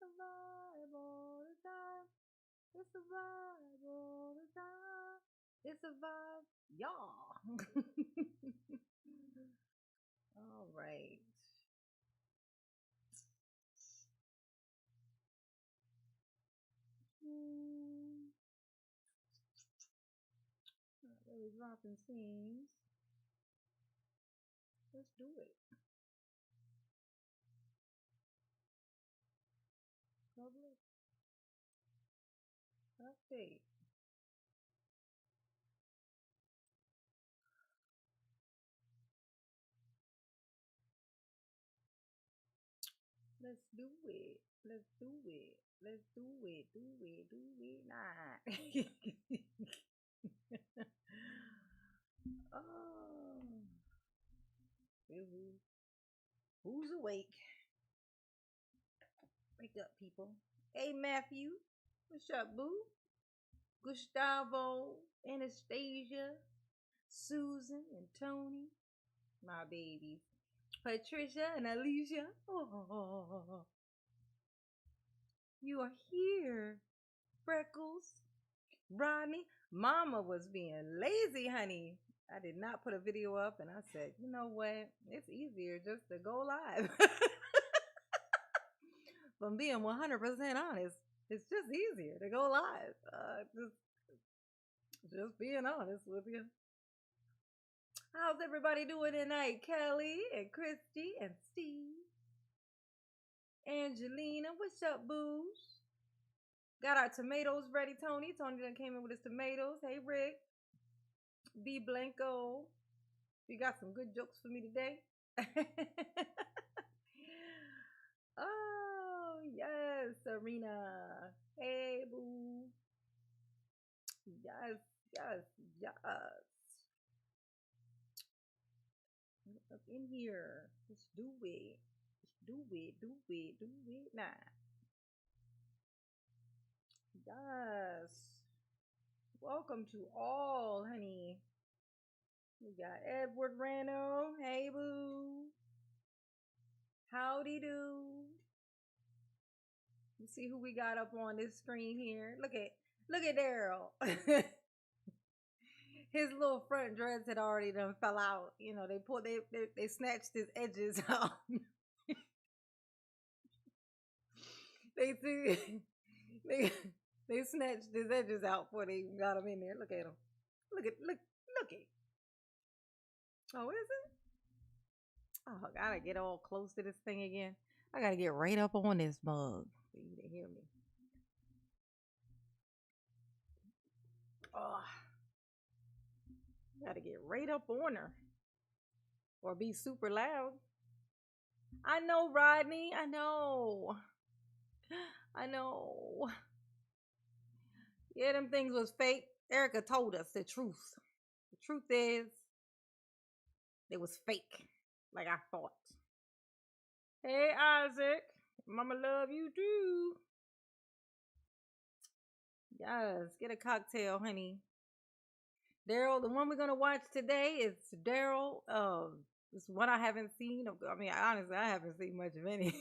a vibe all the time. It's a vibe all the time. It's a vibe, y'all. All right. Not really dropping scenes. Let's do it. Public update. Let's do it. Let's do it. Let's do it. Do it. Do it. Nah. Oh. Who's awake? Wake up, people. Hey, Matthew. What's up, boo? Gustavo, Anastasia, Susan, and Tony. My babies. Patricia and Alicia. Oh, you are here. Freckles. Rodney. Mama was being lazy, honey. I did not put a video up, and I said, you know what? It's easier just to go live. If I'm being 100% honest, it's just easier to go live. Just being honest with you. How's everybody doing tonight? Kelly and Christy and Steve. Angelina, what's up, booze? Got our tomatoes ready, Tony. Tony done came in with his tomatoes. Hey, Rick. B. Blanco. You got some good jokes for me today? Oh, yes, Serena. Hey, boo. Yes, yes, yes. Up in here. Let's do it. Let's do it. Do it. Do it. Nah. Yes. Welcome to all, honey. We got Edward Rano. Hey, boo. Howdy do. You see who we got up on this screen here? Look at Daryl. His little front dreads had already done fell out. You know, they snatched his edges out. they they snatched his edges out before they got him in there. Look at him. Look at. Oh, is it? Oh, I gotta get all close to this thing again. I gotta get right up on this mug for you to hear me. Oh, gotta get right up on her or be super loud. I know, Rodney. I know. I know. Yeah, them things was fake. Erica told us the truth. The truth is, it was fake, like I thought. Hey, Isaac. Mama love you too. Yes, get a cocktail, honey. Daryl, the one we're gonna watch today is Daryl. It's one I haven't seen. I mean, honestly, I haven't seen much of any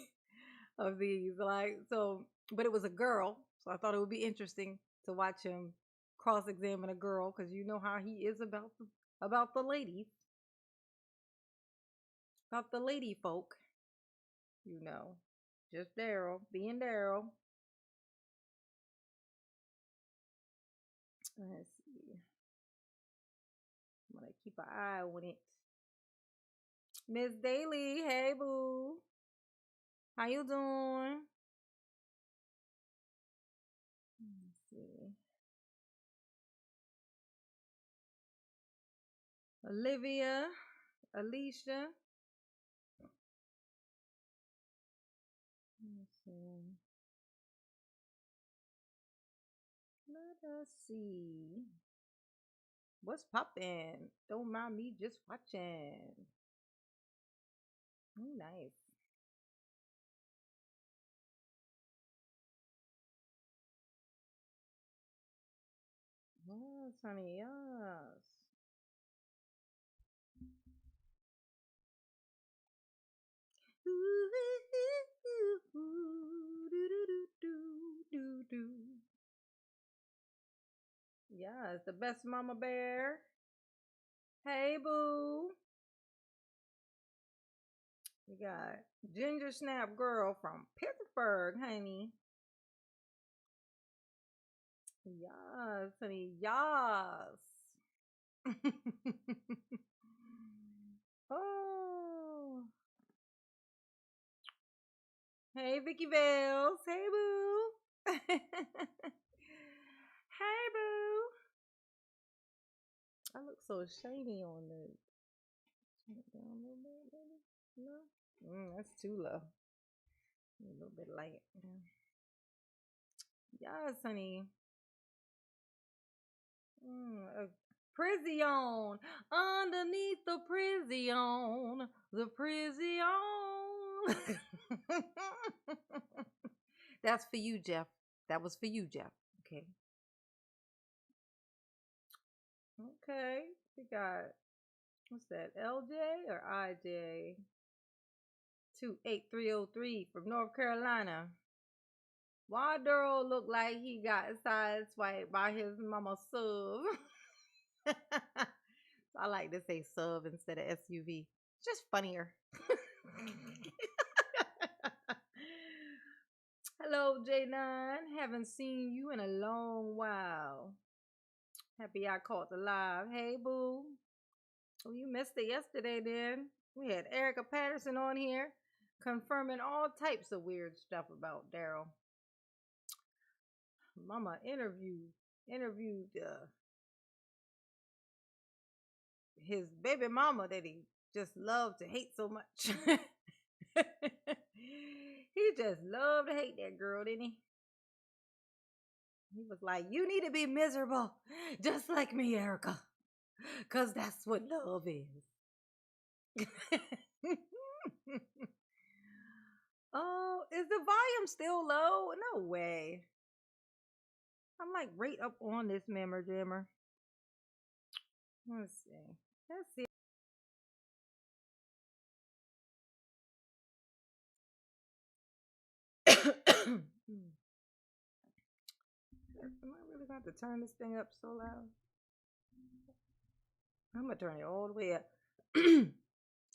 of these. Like, so, but it was a girl, so I thought it would be interesting to watch him cross-examine a girl because you know how he is about the ladies, about the lady folk. You know, just Daryl being Daryl. Let's see. I'm gonna keep an eye on it. Miss Daly, hey boo. How you doing? Let's see. Olivia, Alicia. Let's see. Let us see. What's poppin'? Don't mind me just watching. Oh, nice. Yes, honey, yes. Yeah, it's the best mama bear. Hey, boo. We got Ginger Snap Girl from Pittsburgh, honey. Yes, honey. Yes. Oh. Hey, Vicky Vales. Hey, boo. Hey, boo. I look so shiny on this. Turn it down a little bit, maybe? No? That's too low. A little bit light. Yeah. Yes, honey. A prison. Underneath the prison. The prison. That's for you, Jeff. That was for you, Jeff. Okay. Okay. We got, what's that? LJ or IJ? 28303 from North Carolina. Why Darrell look like he got sideswiped by his mama sub? I like to say sub instead of SUV. It's just funnier. Hello, J9. Haven't seen you in a long while. Happy I caught the live. Hey, boo. Oh, you missed it yesterday, then. We had Erica Patterson on here confirming all types of weird stuff about Darrell. Mama interviewed his baby mama that he just loved to hate so much. He just loved to hate that girl, didn't he? He was like, "You need to be miserable, just like me, Erica, because that's what love is." Oh, is the volume still low? No way. I'm like right up on this member jammer. Let's see. Let's see. Am I really going to turn this thing up so loud? I'm gonna turn it all the way up.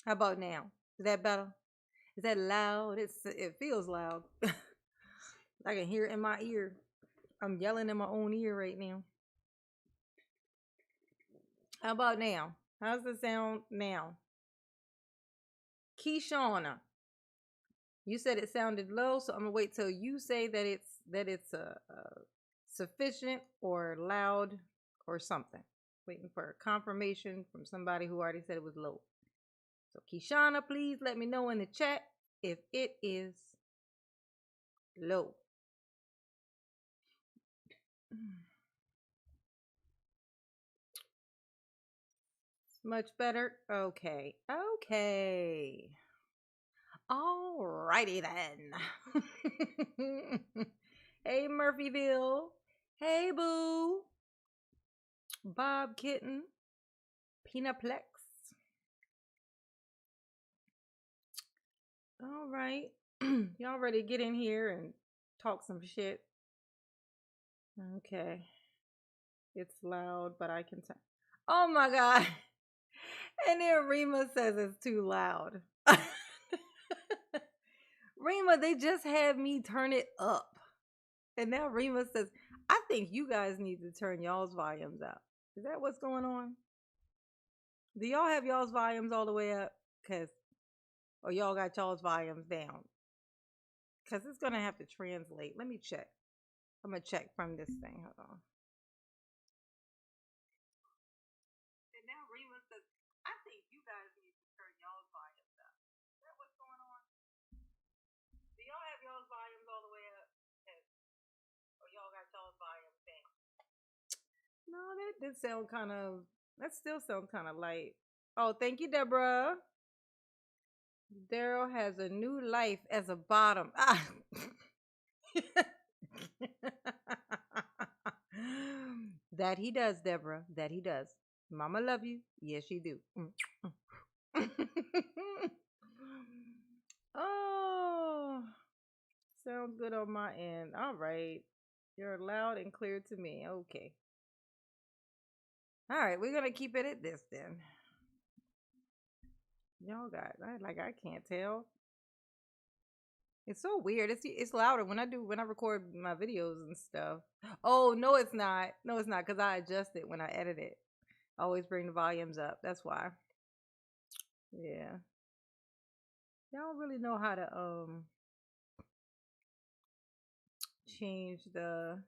How about now? Is that better? Is that loud? It feels loud. I can hear it in my ear. I'm yelling in my own ear right now. How about now? How's the sound now? Keyshauna, you said it sounded low, so I'm gonna wait till you say that it's sufficient or loud or something. Waiting for a confirmation from somebody who already said it was low. So Keyshauna, please let me know in the chat if it is low. Much better? Okay. Okay. Alrighty then. Hey Murphyville. Hey Boo. Bob Kitten. Peanutplex. All right. Y'all ready to get in here and talk some shit? Okay. It's loud, but I can tell. Oh my God. And then Rima says it's too loud. Rima, they just had me turn it up. And now Rima says, I think you guys need to turn y'all's volumes up. Is that what's going on? Do y'all have y'all's volumes all the way up? Or y'all got y'all's volumes down? Because it's going to have to translate. Let me check. I'm going to check from this thing. Hold on. And now Rima says, I think you guys need to turn y'all's volumes up. Is that what's going on? Do y'all have y'all's volumes all the way up? Or y'all got y'all's volumes down? No, that did sound kind of, that still sounds kind of light. Oh, thank you, Deborah. Darrell has a new life as a bottom. Ah. That he does, Deborah. That he does. Mama love you. Yes, she do. Oh, sounds good on my end. All right. You're loud and clear to me. Okay. All right, we're gonna keep it at this then. Y'all got I can't tell. It's so weird. It's louder when I record my videos and stuff. Oh no, it's not. No, it's not because I adjust it when I edit it. I always bring the volumes up. That's why. Yeah. Y'all don't really know how to change the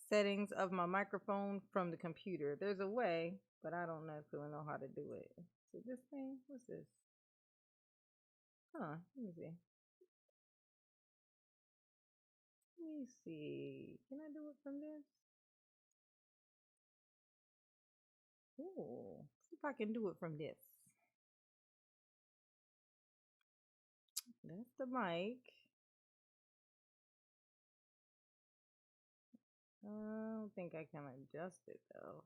settings of my microphone from the computer. There's a way, but I don't necessarily know how to do it. So this thing, what's this? Huh, let me see. Let me see. Can I do it from this? Ooh, see if I can do it from this. That's the mic. I don't think I can adjust it though.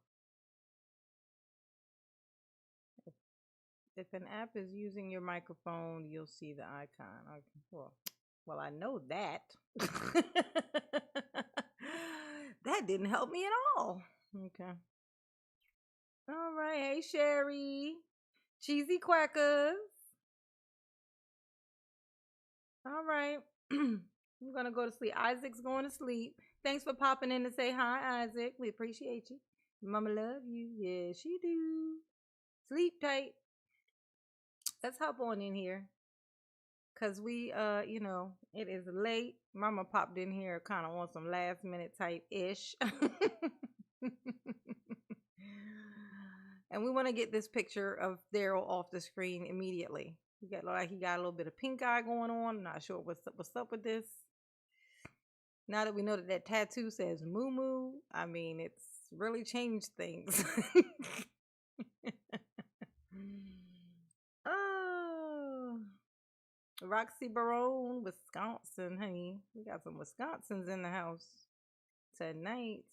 If an app is using your microphone, you'll see the icon. Okay. Well, I know that. That didn't help me at all. Okay. All right. Hey, Sherry. Cheesy Quackers. All right. We're going to go to sleep. Isaac's going to sleep. Thanks for popping in to say hi, Isaac. We appreciate you. Mama love you. Yeah, she do. Sleep tight. Let's hop on in here. Cause we it is late. Mama popped in here kind of on some last minute type ish. And we want to get this picture of Daryl off the screen immediately. He got a little bit of pink eye going on. I'm not sure what's up with this. Now that we know that tattoo says moo moo, I mean it's really changed things. Oh, Roxy Barone, Wisconsin, honey. We got some Wisconsins in the house tonight.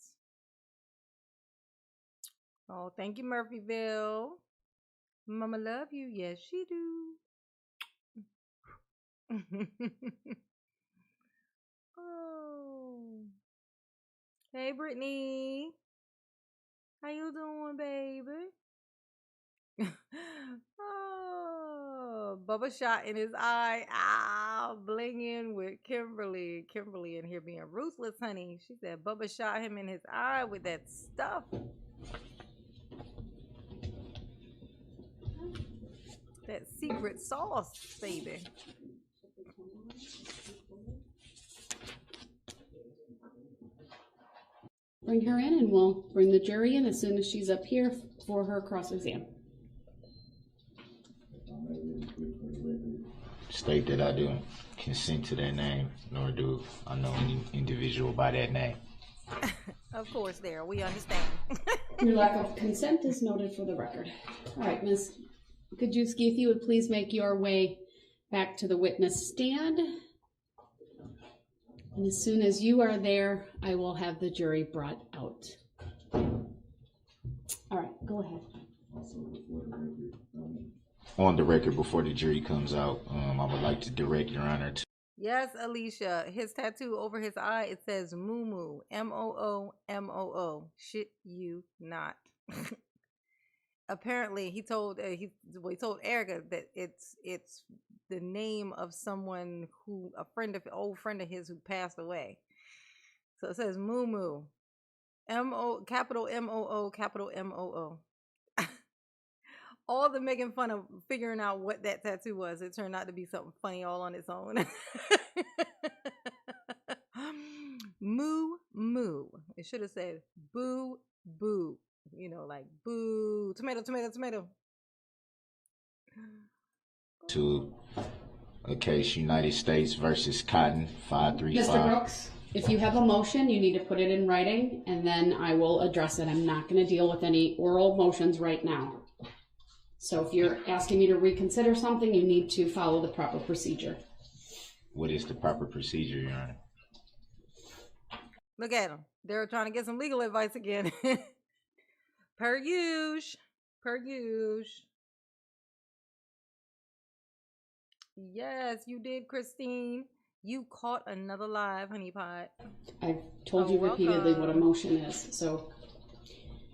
Oh, thank you, Murphyville. Mama love you. Yes, she do. Oh. Hey, Brittany. How you doing, baby? Oh, Bubba shot in his eye. Ow, blinging with Kimberly. Kimberly in here being ruthless, honey. She said Bubba shot him in his eye with that stuff. That secret sauce, baby. Bring her in and we'll bring the jury in as soon as she's up here for her cross-exam. State that I do consent to that name, nor do I know any individual by that name. Of course, Daryl, we understand. Your lack of consent is noted for the record. All right, Ms. Kajewski, if you would please make your way back to the witness stand. And as soon as you are there, I will have the jury brought out. All right, go ahead. On the record, before the jury comes out, I would like to direct Your Honor to... Yes, Alicia. His tattoo over his eye, it says Moo Moo. MOO. Shit you not. Apparently, he told Erica that it's the name of someone old friend of his who passed away. So it says Moo Moo. Capital MOO, capital MOO. All the making fun of figuring out what that tattoo was, it turned out to be something funny all on its own. Moo Moo. It should have said Boo Boo. Like boo, tomato. To a case United States versus Cotton 535. Mr. Brooks, if you have a motion, you need to put it in writing, and then I will address it. I'm not going to deal with any oral motions right now. So if you're asking me to reconsider something, you need to follow the proper procedure. What is the proper procedure, Your Honor? Look at them. They're trying to get some legal advice again. Per usual. Yes, you did, Christine. You caught another live, honey pot. I've told you repeatedly what a motion is. So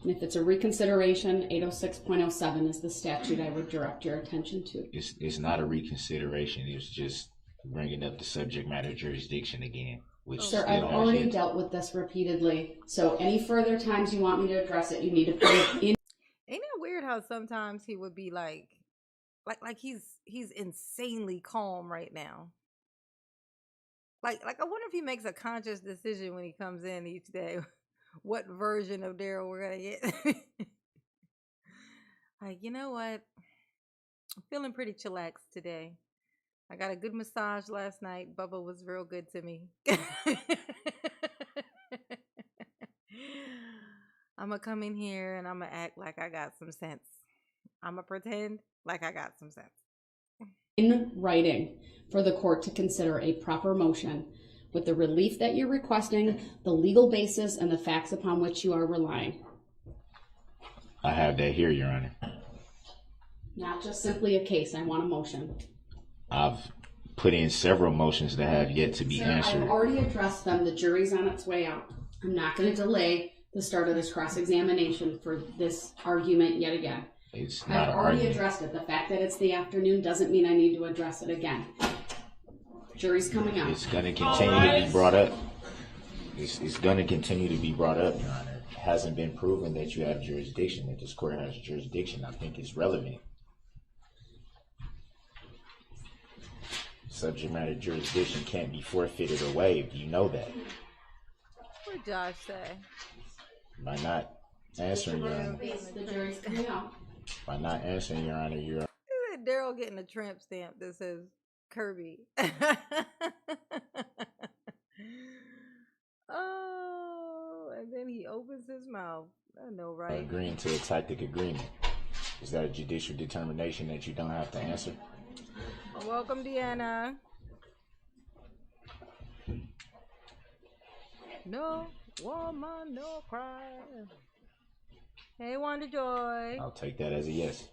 And if it's a reconsideration, 806.07 is the statute I would direct your attention to. It's not a reconsideration. It's just bringing up the subject matter jurisdiction again. Which Sir, I've already dealt with this repeatedly. So any further times you want me to address it, you need to put it in. Ain't it weird how sometimes he would be like he's insanely calm right now. Like I wonder if he makes a conscious decision when he comes in each day, what version of Daryl we're gonna get. Like, you know what? I'm feeling pretty chillaxed today. I got a good massage last night. Bubba was real good to me. I'm gonna come in here and I'm gonna act like I got some sense. I'm gonna pretend like I got some sense. In writing for the court to consider a proper motion with the relief that you're requesting, the legal basis, and the facts upon which you are relying. I have that here, Your Honor. Not just simply a case. I want a motion. I've put in several motions that have yet to be answered. I've already addressed them. The jury's on its way out. I'm not going to delay the start of this cross-examination for this argument yet again. It's not I've already addressed it. The fact that it's the afternoon doesn't mean I need to address it again. Jury's coming out. It's going to continue to be brought up. It's going to continue to be brought up, Your Honor. It hasn't been proven that you have jurisdiction, that this court has jurisdiction. I think it's relevant. Subject matter jurisdiction can't be forfeited or waived. You know that. What did Josh say? By not answering, Your Honor. The jury's coming out. By not answering, Your Honor, you're... Daryl getting a tramp stamp that says Kirby. Oh, and then he opens his mouth. I know, right? Agreeing to a tactic agreement. Is that a judicial determination that you don't have to answer? Welcome, Deanna. No woman, no cry. Hey, Wonder Joy. I'll take that as a yes.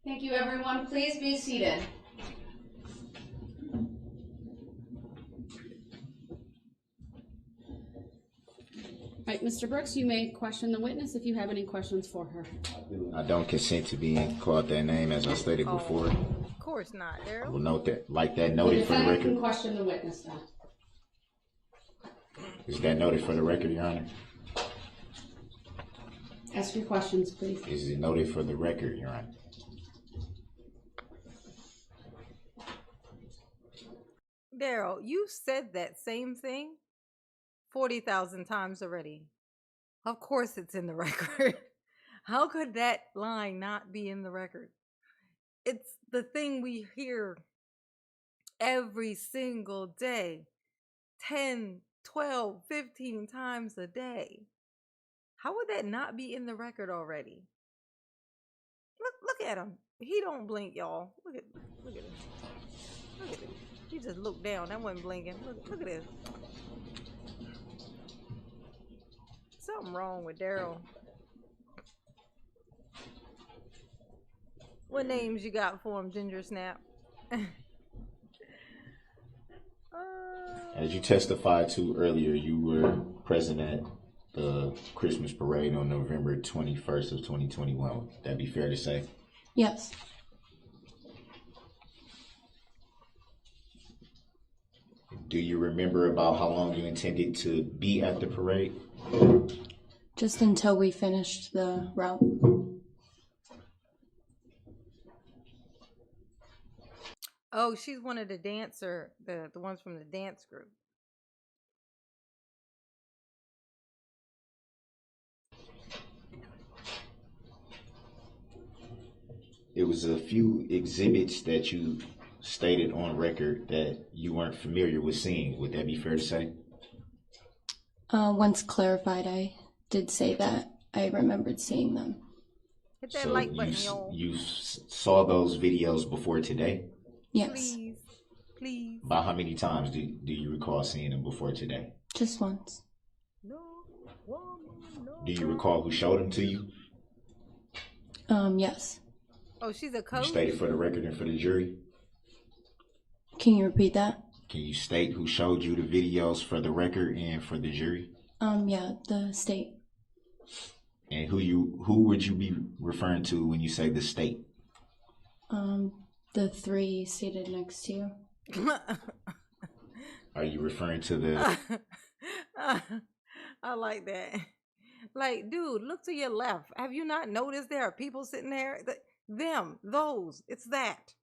Thank you, everyone. Please be seated. All right, Mr. Brooks, you may question the witness if you have any questions for her. I don't consent to being called that name, as I stated before. Of course not, I Daryl. will note that, like that The noted for the defendant can record. question the witness then. Is that noted for the record, Your Honor? Ask your questions, please. Is it noted for the record, Your Honor? Daryl, you said that same thing 40,000 times already. Of course it's in the record. How could that line not be in the record? It's the thing we hear every single day, 10, 12, 15 times a day. How would that not be in the record already? Look at him. He don't blink, y'all. Look at him. Look at him. He just looked down. That wasn't blinking. Look at this. Something wrong with Daryl. What names you got for him, Ginger Snap? As you testified to earlier, you were present at the Christmas parade on November 21st of 2021. Would that be fair to say? Yes. Do you remember about how long you intended to be at the parade? Just until we finished the route. Oh, she's one of the dancer, the ones from the dance group. It was a few exhibits that you stated on record that you weren't familiar with seeing. Would that be fair to say? Once clarified, I did say that I remembered seeing them. Hit that So like button, y'all. you saw those videos before today? Yes, Please. About how many times do you recall seeing them before today? just once. No woman, no Do you cry. recall who showed them to you? Yes. Oh, she's a You coach? stated for the record and for the jury. Can you repeat that? Can you state who showed you the videos for the record and for the jury? Yeah, the state. And who would you be referring to when you say the state? The three seated next to you. Are you referring to the I like that. Like, dude, look to your left. Have you not noticed there are people sitting there? Them, those, it's that.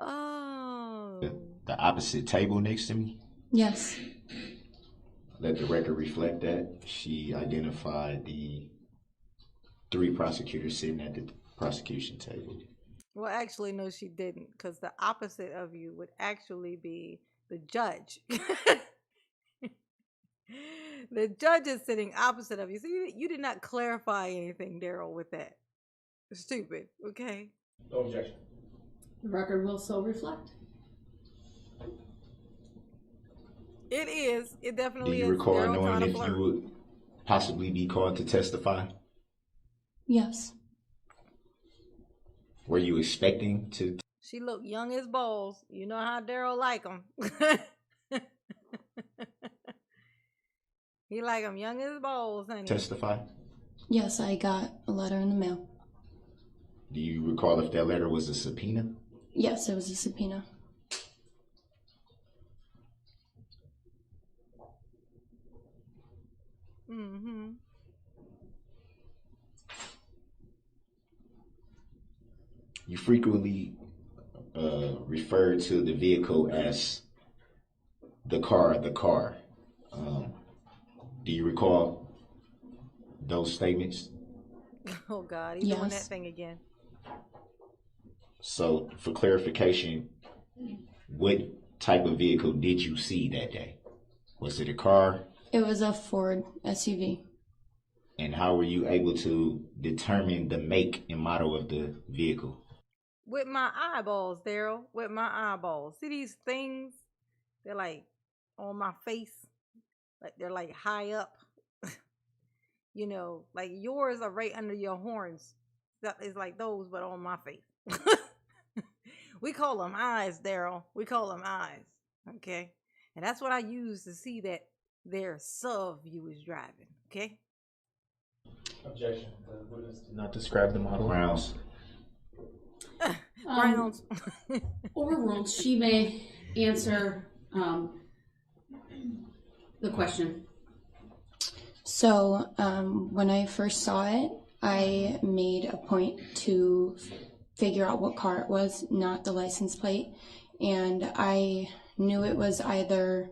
Oh. the opposite table next to me? Yes. Let the record reflect that. She identified the 3 prosecutors sitting at the prosecution table. Well, actually, no, she didn't, because the opposite of you would actually be the judge. The judge is sitting opposite of you. So you did not clarify anything, Daryl, with that. Stupid, okay? No objection. The record will so reflect. It is. It Do definitely you is. recall Daryl knowing trying to if flirt. you would possibly be called to testify? Yes. Were you expecting to She looked young as balls. You know how Daryl like them. He like them young as balls, honey. testify? Yes, I got a letter in the mail. Do you recall if that letter was a subpoena? Yes, it was a subpoena. Mm-hmm. You frequently refer to the vehicle as the car. Do you recall those statements? Oh, God. He's doing that Yes. thing again. So, for clarification, what type of vehicle did you see that day? Was it a car? It was a Ford SUV. And how were you able to determine the make and model of the vehicle? With my eyeballs, Daryl. With my eyeballs. See these things? They're like on my face. Like they're like high up. You know, like yours are right under your horns. That is like those, but on my face. We call them eyes, Daryl. We call them eyes. Okay? And that's what I use to see that their sub you was driving. Okay? Objection. The witness did not describe the model. Grounds. Grounds. Overruled. She may answer the question. So, when I first saw it, I made a point to figure out what car it was, not the license plate. And I knew it was either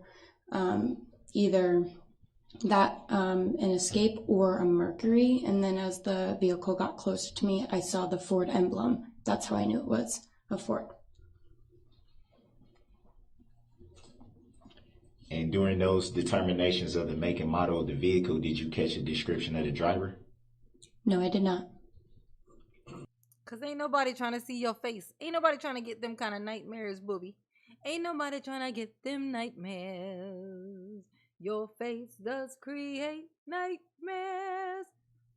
that an Escape or a Mercury. And then as the vehicle got closer to me, I saw the Ford emblem. That's how I knew it was a Ford. And during those determinations of the make and model of the vehicle, did you catch a description of the driver? No, I did not. Cause ain't nobody trying to see your face. Ain't nobody trying to get them kind of nightmares, booby. Ain't nobody trying to get them nightmares. Your face does create nightmares.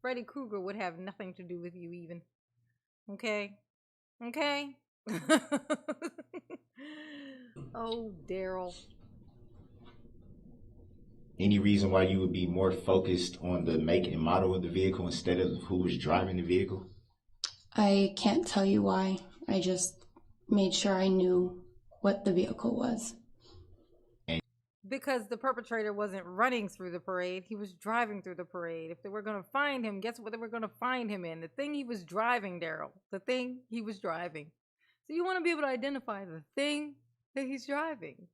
Freddy Krueger would have nothing to do with you even. Okay? Okay? Oh, Daryl. Any reason why you would be more focused on the make and model of the vehicle instead of who was driving the vehicle? I can't tell you why. I just made sure I knew what the vehicle was. Because the perpetrator wasn't running through the parade, he was driving through the parade. If they were going to find him, guess what they were going to find him in? The thing he was driving, Daryl. The thing he was driving. So you want to be able to identify the thing that he's driving.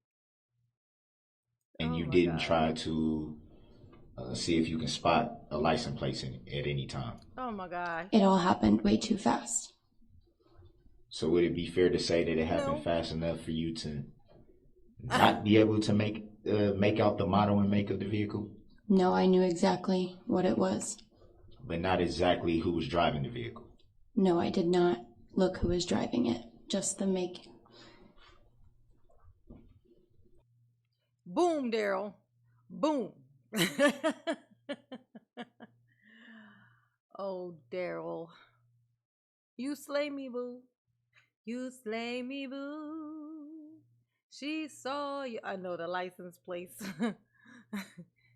And Oh you my didn't God. try to see if you can spot a license plate at any time. Oh my God. It all happened way too fast. So would it be fair to say that it happened No. fast enough for you to not be able to make out the model and make of the vehicle, No, I knew exactly what it was. but not exactly who was driving the vehicle? No, I did not look who was driving it, just the make. Boom, Daryl. Boom. Oh, Daryl. You slay me, boo. You slay me, boo. She saw you. I know the license plates.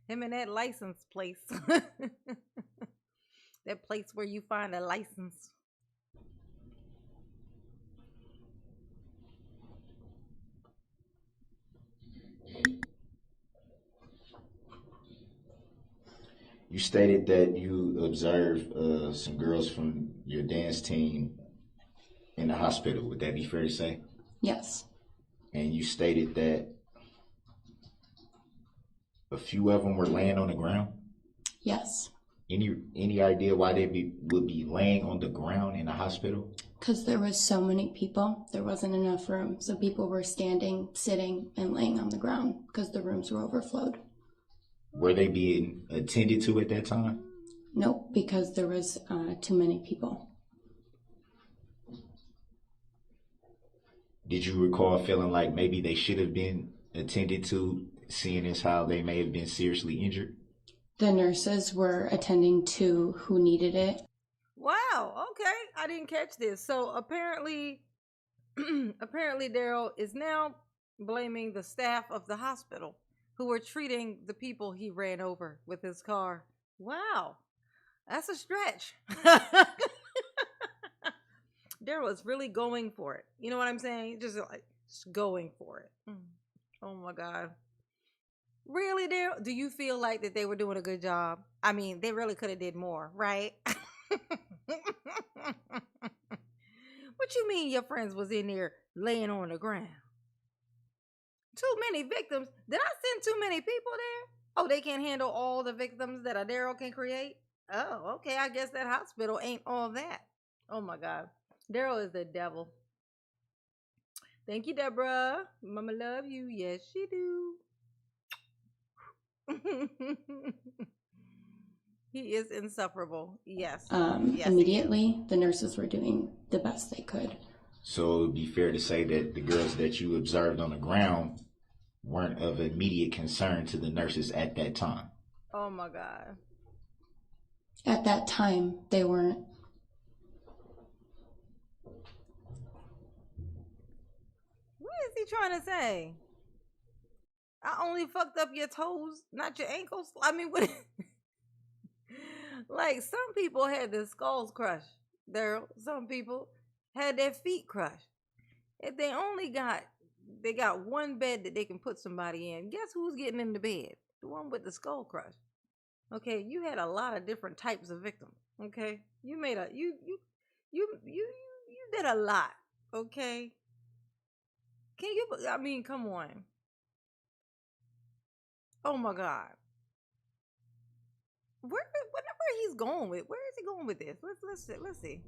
Him and that license place. That place where you find a license. You stated that you observed some girls from your dance team in the hospital. Would that be fair to say? Yes. And you stated that a few of them were laying on the ground. Yes. Any idea why would be laying on the ground in a hospital? Because there was so many people, there wasn't enough room. So people were standing, sitting, and laying on the ground because the rooms were overflowed. Were they being attended to at that time? Nope, because there was too many people. Did you recall feeling like maybe they should have been attended to, seeing as how they may have been seriously injured? The nurses were attending to who needed it. Wow, okay. I didn't catch this. So apparently Darrell is now blaming the staff of the hospital who were treating the people he ran over with his car. Wow. That's a stretch. Darrell is really going for it. You know what I'm saying? Just going for it. Oh my God. Really, Darrell? Do you feel like that they were doing a good job? I mean, they really could have did more, right? What you mean your friends was in there laying on the ground? Too many victims? Did I send too many people there? Oh, they can't handle all the victims that a Darrell can create? Oh, okay. I guess that hospital ain't all that. Oh my God. Darrell is the devil. Thank you, Deborah. Mama love you. Yes, she do. He is insufferable. Yes. Yes, Immediately, the nurses were doing the best they could. So it would be fair to say that the girls that you observed on the ground weren't of immediate concern to the nurses at that time. Oh my God. At that time, they weren't. What is he trying to say? I only fucked up your toes, not your ankles. I mean, what? Like, some people had their skulls crushed. Some people had their feet crushed. If they got one bed that they can put somebody in, guess who's getting in the bed? The one with the skull crush. Okay, you had a lot of different types of victims. Okay, you made a you did a lot. Okay, can you? I mean, come on. Oh my God. Where he's going with? Where is he going with this? Let's see.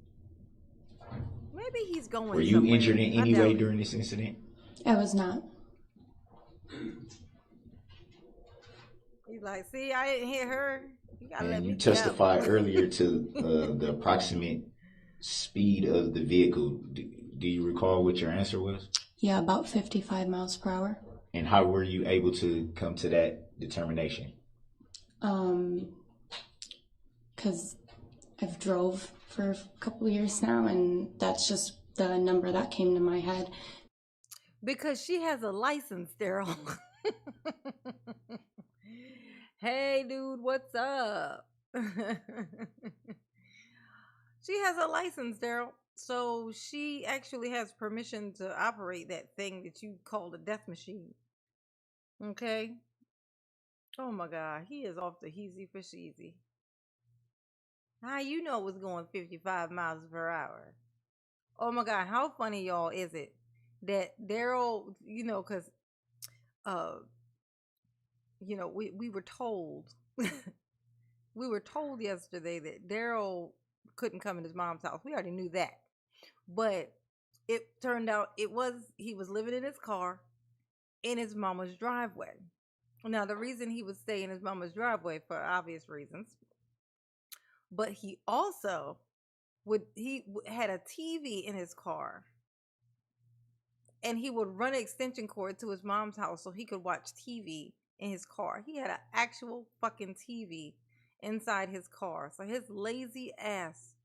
Maybe he's going. Were you somewhere. injured in any way during this incident? I was not. He's like, see, I didn't hit her. You gotta let And me you testified go. earlier to the approximate speed of the vehicle. Do you recall what your answer was? Yeah, about 55 miles per hour. And how were you able to come to that determination? Because I've drove for a couple of years now, and that's just the number that came to my head. Because she has a license, Darrell. Hey, dude, what's up? She has a license, Darrell. So she actually has permission to operate that thing that you call the death machine. Okay? Oh my God, he is off the heezy for sheezy. How you know it was going 55 miles per hour? Oh my God, how funny, y'all, is it that Darrell, because we were told we were told yesterday that Darrell couldn't come in his mom's house. We already knew that. But it turned out he was living in his car in his mama's driveway. Now, the reason he would stay in his mama's driveway for obvious reasons, but he also had a TV in his car, and he would run an extension cord to his mom's house so he could watch TV in his car. He had an actual fucking TV inside his car, so his lazy ass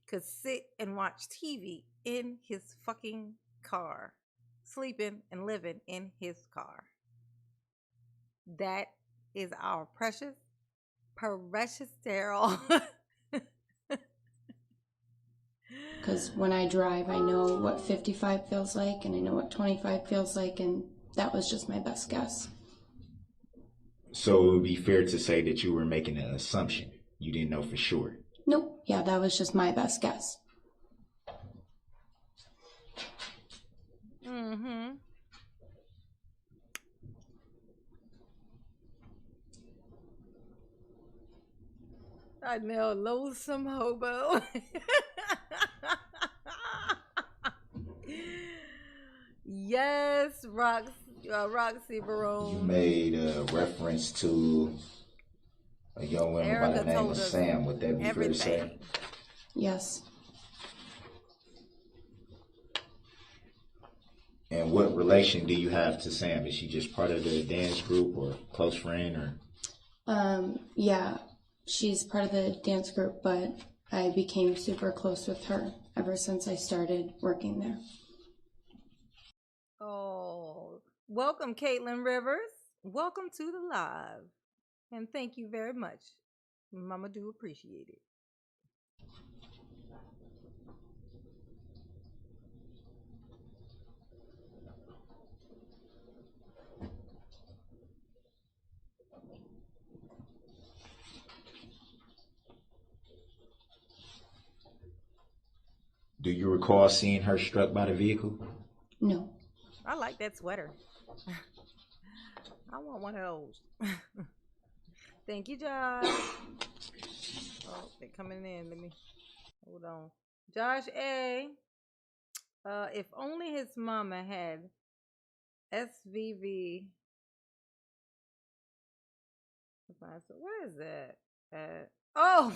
could sit and watch TV in his fucking car, sleeping and living in his car. That is our precious Daryl. Because when I drive, I know what 55 feels like, and I know what 25 feels like, and that was just my best guess. So it would be fair to say that you were making an assumption. You didn't know for sure. Nope. Yeah, that was just my best guess. Mm-hmm. I know, loathsome hobo. Yes, Roxy You Barone. made a reference to a young woman by the Erica name told of us Sam. Would that be fair to say? everything. Yes. And what relation do you have to Sam? Is she just part of the dance group or close friend or? Yeah, she's part of the dance group, but I became super close with her ever since I started working there. Oh, welcome, Caitlin Rivers. Welcome to the live. And thank you very much. Mama do appreciate it. Do you recall seeing her struck by the vehicle? No. I like that sweater. I want one of those. Thank you, Josh. Oh, they're coming in. Let me hold on. Josh A. If only his mama had SVV. Where is that? Oh,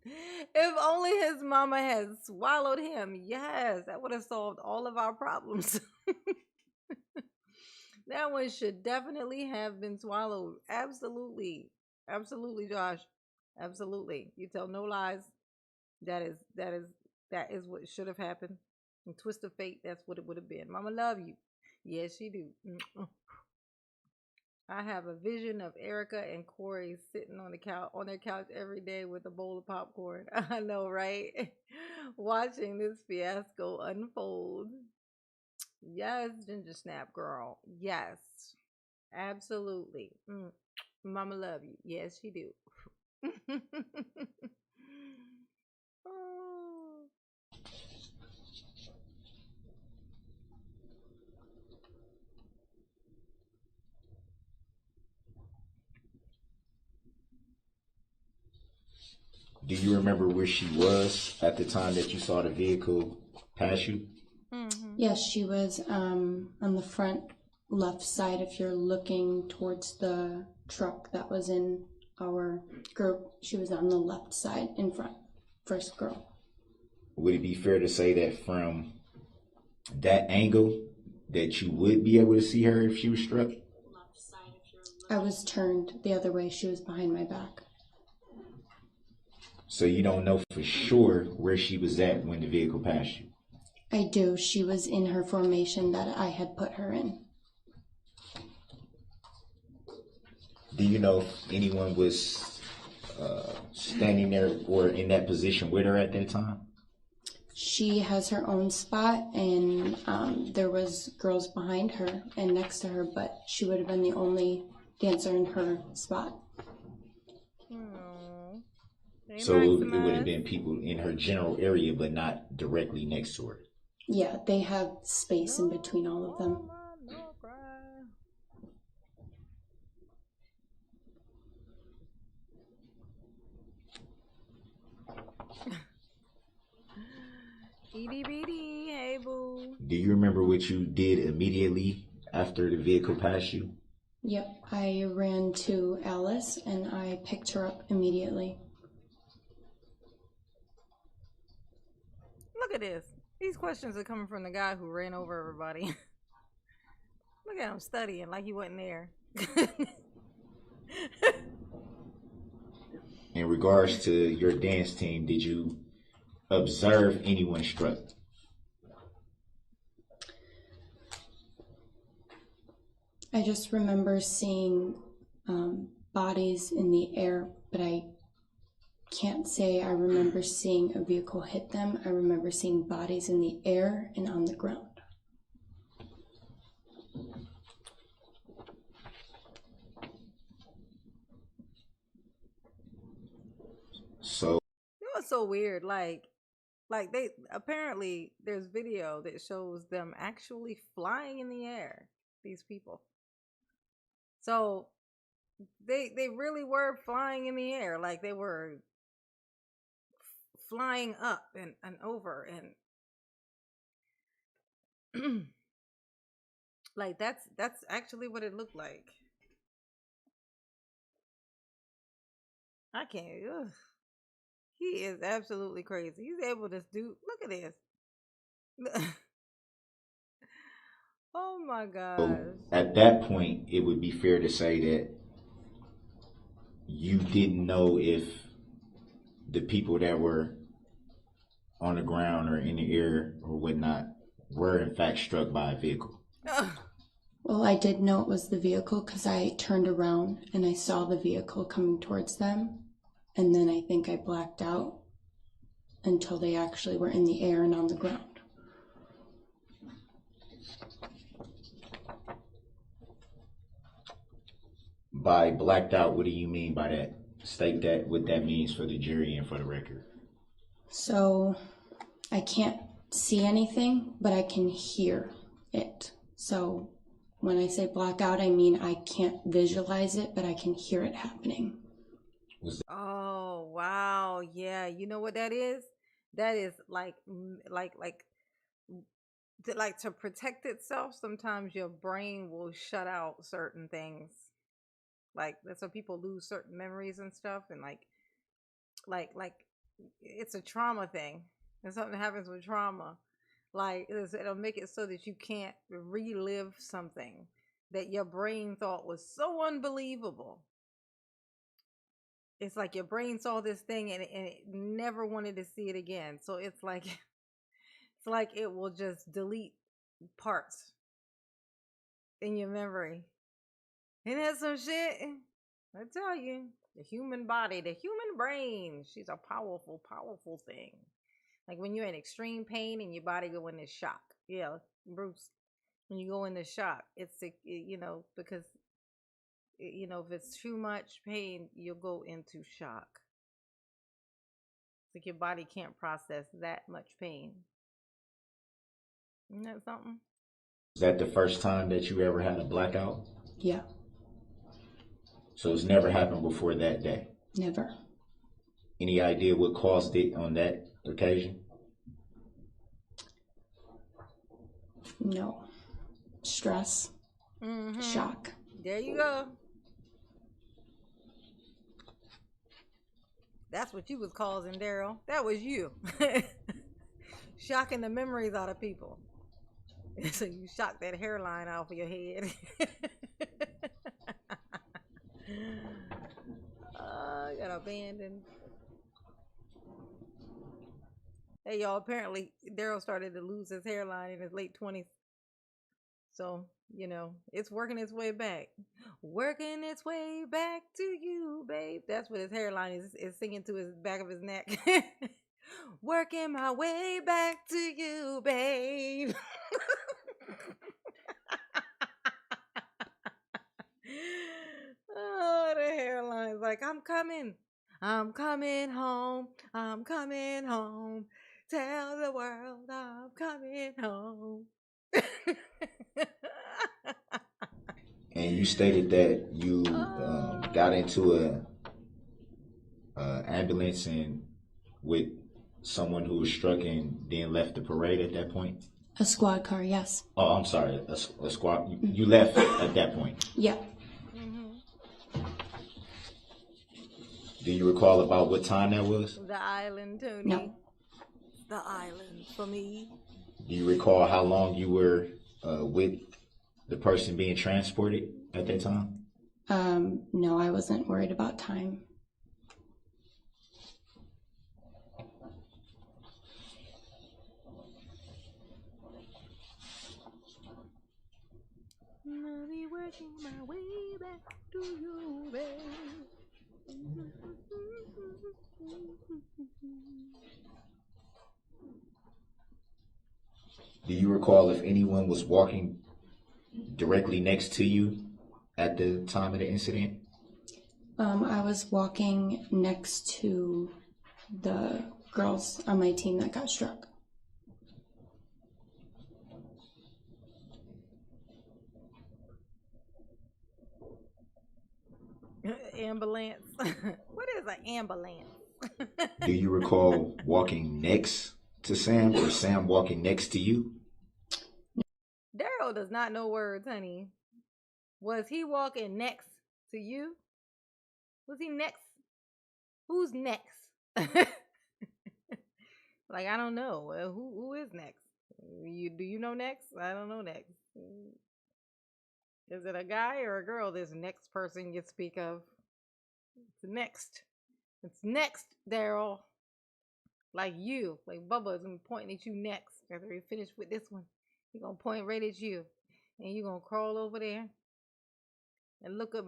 if only his mama had swallowed him. Yes, that would have solved all of our problems. That one should definitely have been swallowed. Absolutely. Absolutely, Josh. Absolutely. You tell no lies. That is what should have happened. And twist of fate, that's what it would have been. Mama love you. Yes, she do. I have a vision of Erica and Corey sitting on their couch every day with a bowl of popcorn. I know, right? Watching this fiasco unfold. Yes, Ginger Snap girl. Yes. Absolutely. Mama love you. Yes, she do. Oh. Do you remember where she was at the time that you saw the vehicle pass you? Mm-hmm. Yes, she was on the front left side. If you're looking towards the truck that was in our group, she was on the left side in front. First girl. Would it be fair to say that from that angle that you would be able to see her if she was struck? I was turned the other way. She was behind my back. So you don't know for sure where she was at when the vehicle passed you? I do. She was in her formation that I had put her in. Do you know if anyone was standing there or in that position with her at that time? She has her own spot, and there was girls behind her and next to her, but she would have been the only dancer in her spot. So it would have been people in her general area, but not directly next to her. Yeah, they have space in between all of them. Edie Beatty, hey boo. Do you remember what you did immediately after the vehicle passed you? Yep, I ran to Alice and I picked her up immediately. Look at this. These questions are coming from the guy who ran over everybody. Look at him studying like he wasn't there. In regards to your dance team, did you observe anyone struck? I just remember seeing bodies in the air, but I can't say I remember seeing a vehicle hit them. I remember seeing bodies in the air and on the ground. So It was so weird. Like they apparently there's video that shows them actually flying in the air. These people. So they really were flying in the air. Like they were flying up and over and like that's actually what it looked like. I can't. Ugh. He is absolutely crazy. He's able to do. Look at this. Oh my gosh. at that point, it would be fair to say that you didn't know if the people that were on the ground or in the air or whatnot were in fact struck by a vehicle. Well, I did know it was the vehicle because I turned around and I saw the vehicle coming towards them. And then I think I blacked out until they actually were in the air and on the ground. By blacked out, what do you mean by that? State that, what that means for the jury and for the record. So I can't see anything, but I can hear it. So when I say blackout, I mean I can't visualize it, but I can hear it happening. Oh wow, yeah. You know what that is? That is like to protect itself. Sometimes your brain will shut out certain things. Like that's why people lose certain memories and stuff, and like it's a trauma thing. And something happens with trauma, like it'll make it so that you can't relive something that your brain thought was so unbelievable. It's like your brain saw this thing and it never wanted to see it again. So it's like it will just delete parts in your memory. Ain't that some shit? I tell you, the human body, the human brain, she's a powerful, powerful thing. Like when you're in extreme pain and your body go into shock. Yeah, Bruce, when you go into shock, it's, because, if it's too much pain, you'll go into shock. It's like your body can't process that much pain. Isn't that something? Is that the first time that you ever had a blackout? Yeah. So it's never happened before that day? Never. Any idea what caused it on that occasion? No. Stress. Mm-hmm. Shock. There you go. That's what you was causing, Daryl. That was you. Shocking the memories out of people. So you shocked that hairline off of your head. I got abandoned. Hey, y'all, apparently Daryl started to lose his hairline in his late 20s. So, it's working its way back. Working its way back to you, babe. That's what his hairline is singing to his back of his neck. Working my way back to you, babe. Oh, the hairline's like, I'm coming home, I'm coming home. Tell the world I'm coming home. And you stated that you got into a ambulance and with someone who was struck and then left the parade at that point? A squad car, yes. Oh, I'm sorry, a squad. You left at that point? Yeah. Mm-hmm. Do you recall about what time that was? The island, Tony. No. The island for me. Do you recall how long you were with the person being transported at that time? No, I wasn't worried about time. I'll be working my way back. to you, babe. Do you recall if anyone was walking directly next to you at the time of the incident? I was walking next to the girls on my team that got struck. Ambulance. What is an ambulance? Do you recall walking next to Sam or Sam walking next to you? Darrell does not know words, honey. Was he walking next to you? Was he next? Who's next? Like, I don't know. Who is next? Do you know next? I don't know next. Is it a guy or a girl? This next person you speak of. It's next. It's next, Darrell. Like you. Like Bubba is gonna be pointing at you next. After we finish with this one, he's gonna point right at you. And you're gonna crawl over there and look up,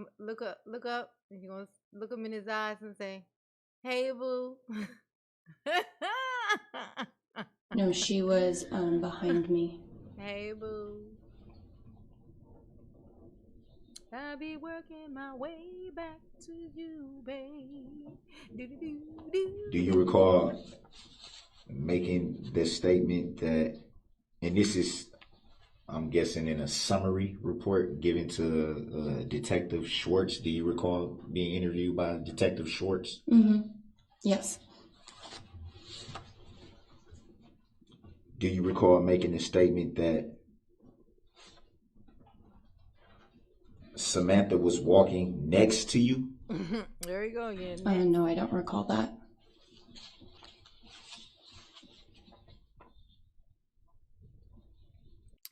and you're gonna look him in his eyes and say, "Hey, boo." No, she was behind me. Hey, boo. I'll be working my way back to you, babe. Do you recall making the statement that, and this is, I'm guessing, in a summary report given to Detective Schwartz? Do you recall being interviewed by Detective Schwartz? Mm-hmm. Yes. Do you recall making a statement that Samantha was walking next to you? There you go again. No, I don't recall that.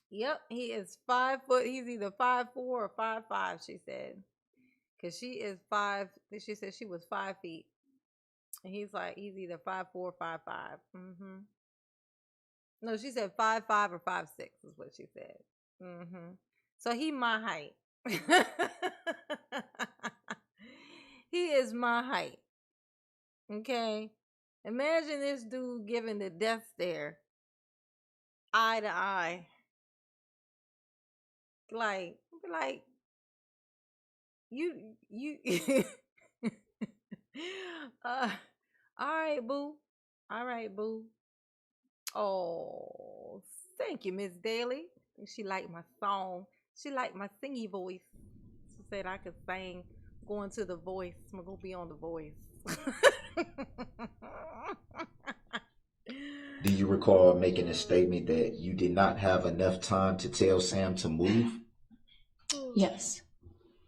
Yep, he is 5 foot. He's either 5'4" or 5'5", she said. Because she is 5. She said she was 5 feet. And he's either 5'4" or 5'5". Mm-hmm. No, she said 5'5" or 5'6" is what she said. Mm-hmm. So he my height. He is my height. Okay? Imagine this dude giving the death stare. Eye to eye. Like you all right, boo. All right, boo. Oh, thank you, Miss Daly. She liked my song. She liked my singy voice. She said I could sing, go into The Voice. I'm gonna go be on The Voice. Do you recall making a statement that you did not have enough time to tell Sam to move? Yes.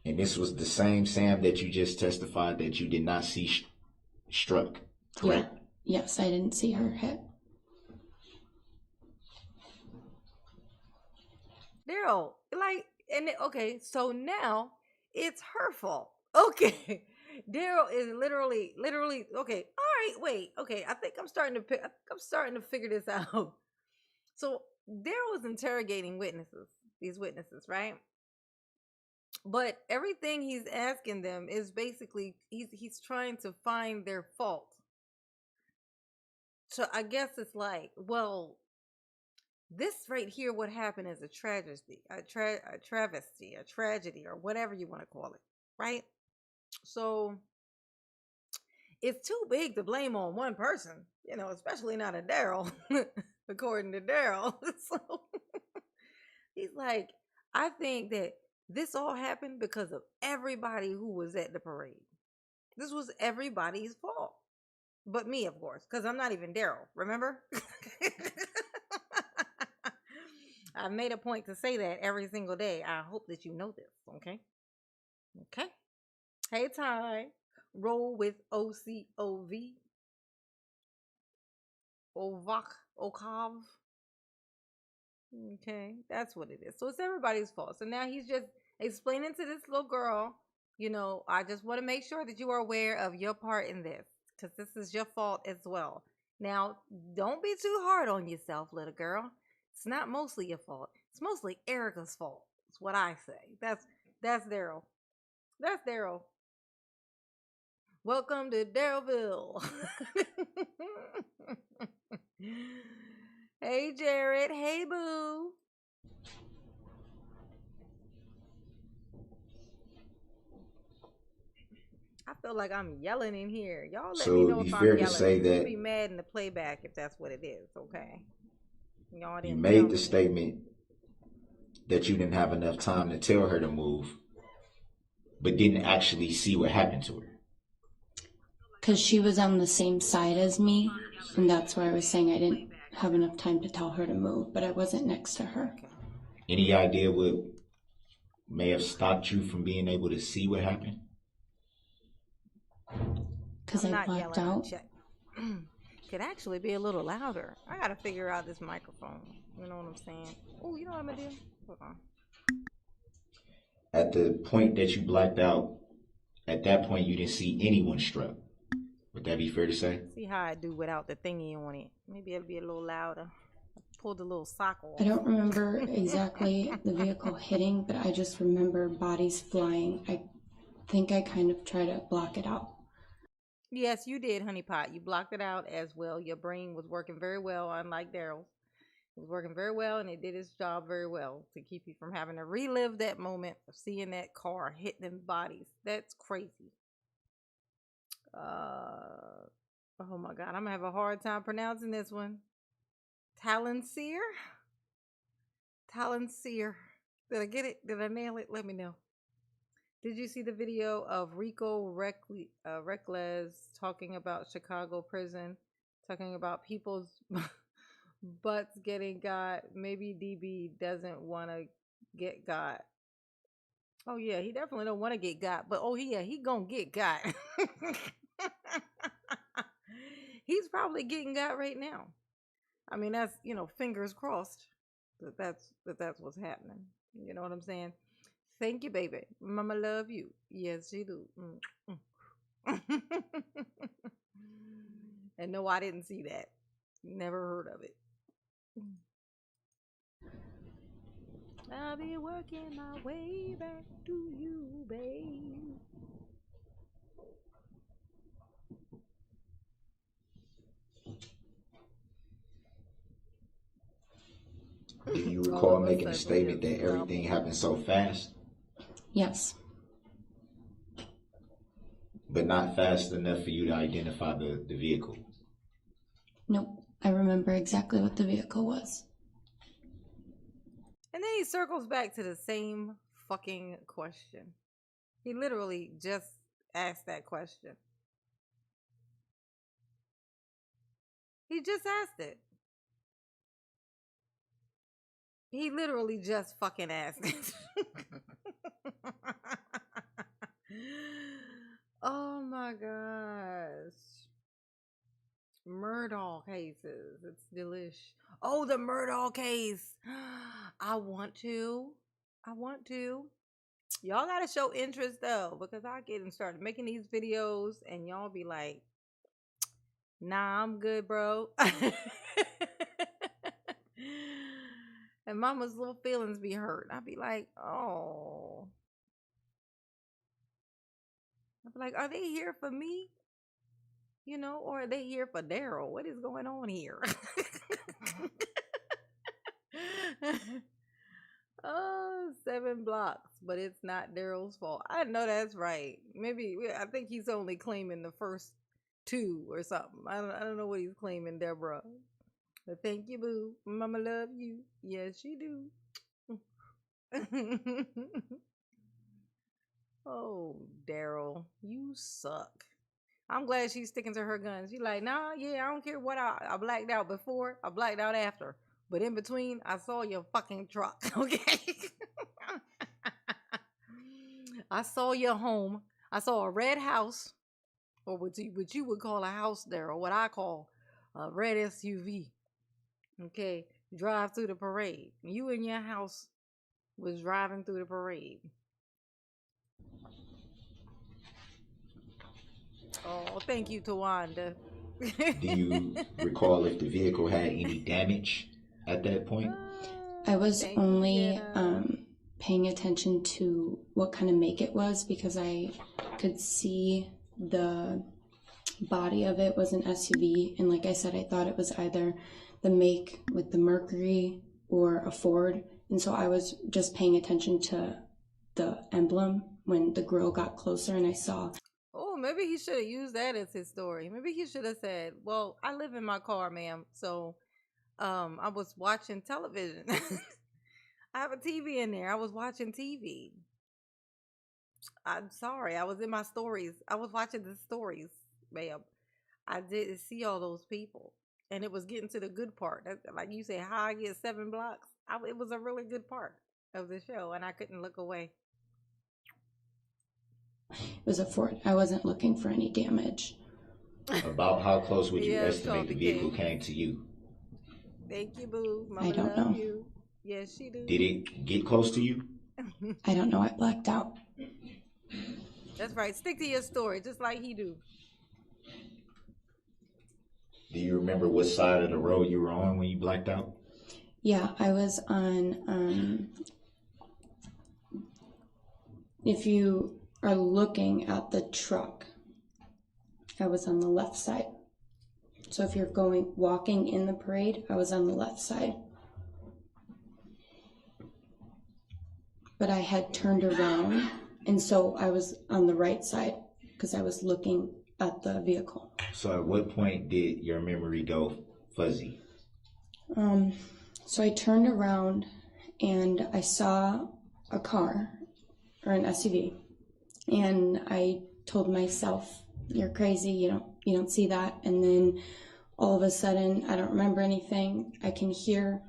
And this was the same Sam that you just testified that you did not see struck, correct? Yeah. Yes, I didn't see her hit. Daryl, okay, so now it's her fault. Okay. Daryl is literally, okay. All right, wait. Okay, I think I'm starting to figure this out. So Daryl was interrogating these witnesses, right? But everything he's asking them is basically he's trying to find their fault. So I guess it's like, well, this right here, what happened is a tragedy, a travesty, a tragedy, or whatever you want to call it, right? So it's too big to blame on one person, especially not a Daryl, according to Daryl. So he's like, I think that this all happened because of everybody who was at the parade. This was everybody's fault. But me, of course, because I'm not even Daryl, remember? I made a point to say that every single day. I hope that you know this, okay? Okay. Hey, Ty. Roll with OCOV. Okov. Okay, that's what it is. So it's everybody's fault. So now he's just explaining to this little girl, I just want to make sure that you are aware of your part in this, because this is your fault as well. Now, don't be too hard on yourself, little girl. It's not mostly your fault. It's mostly Erica's fault. That's what I say. That's Daryl. That's Daryl. Welcome to Darrellville. Hey, Jared. Hey, boo. I feel like I'm yelling in here. Y'all let So me it'd know be if fair I'm to yelling. say You'll that be mad in the playback if that's what it is, okay? Y'all you didn't tell made the me. statement that you didn't have enough time to tell her to move, but didn't actually see what happened to her. Because she was on the same side as me, and that's why I was saying I didn't have enough time to tell her to move, but I wasn't next to her. Okay. Any idea what may have stopped you from being able to see what happened? Because I blacked out. Could actually be a little louder. I gotta figure out this microphone. You know what I'm saying? Oh, you know what I'm gonna do? Hold on. At the point that you blacked out, at that point you didn't see anyone struck. Would that be fair to say? See how I do without the thingy on it. Maybe it'll be a little louder. I pulled the little sock off. I don't remember exactly the vehicle hitting, but I just remember bodies flying. I think I kind of tried to block it out. Yes, you did, Honey Pot. You blocked it out as well. Your brain was working very well, unlike Daryl's. It was working very well, and it did its job very well to keep you from having to relive that moment of seeing that car hit them bodies. That's crazy. Oh my God, I'm gonna have a hard time pronouncing this one. Talenseer? Talenseer. Did I get it? Did I nail it? Let me know. Did you see the video of Rico Reckless talking about Chicago prison, talking about people's butts getting got? Maybe DB doesn't want to get got. Oh yeah, he definitely don't want to get got, but oh yeah, he gonna get got. He's probably getting got right now. I mean, that's, fingers crossed that's what's happening. You know what I'm saying? Thank you, baby. Mama love you. Yes, she do. And no, I didn't see that. Never heard of it. I'll be working my way back to you, babe. Do you recall making a statement that everything happened so fast? Yes. But not fast enough for you to identify the vehicle? Nope. I remember exactly what the vehicle was. And then he circles back to the same fucking question. He literally just asked that question. He just asked it. He literally just fucking asked it. Oh my gosh. Murdaugh cases. It's delish. Oh, the Murdaugh case. I want to. Y'all gotta show interest though, because I get and start making these videos and y'all be like, nah, I'm good, bro. And mama's little feelings be hurt. I'd be like, oh. I'd be like, are they here for me? Or are they here for Darrell? What is going on here? Oh, 7 blocks, but it's not Darrell's fault. I know that's right. Maybe I think he's only claiming the first 2 or something. I don't know what he's claiming, Deborah. But thank you, boo. Mama love you. Yes, she do. Oh, Darrell, you suck. I'm glad she's sticking to her guns. She's like, nah, yeah, I don't care what I blacked out before, I blacked out after. But in between, I saw your fucking truck, okay? I saw your home. I saw a red house, or what you would call a house there, or what I call a red SUV. Okay, drive through the parade. You and your house was driving through the parade. Oh, thank you, Tawanda. Do you recall if the vehicle had any damage at that point? I was only paying attention to what kind of make it was, because I could see the body of it was an SUV, and like I said, I thought it was either the make with the Mercury or a Ford, and so I was just paying attention to the emblem when the grill got closer and I saw. Oh, maybe he should have used that as his story. Maybe he should have said, well, I live in my car, ma'am, so I was watching television. I have a TV in there. I was watching TV. I'm sorry. I was in my stories. I was watching the stories, ma'am. I didn't see all those people. And it was getting to the good part. Like you say, how I get 7 blocks. It was a really good part of the show, and I couldn't look away. It was a Ford. I wasn't looking for any damage. About how close would you Yeah, it's estimate the called vehicle the came to you? Thank you, boo. Mama I don't love know. you. Yes, she do. Did it get close to you? I don't know. I blacked out. That's right. Stick to your story, just like he do. Do you remember what side of the road you were on when you blacked out? Yeah, I was on, if you are looking at the truck, I was on the left side. So if you're walking in the parade, I was on the left side. But I had turned around, and so I was on the right side because I was looking at the vehicle. So at what point did your memory go fuzzy? So I turned around and I saw a car or an SUV, and I told myself, "You're crazy. You don't see that." And then all of a sudden, I don't remember anything. I can hear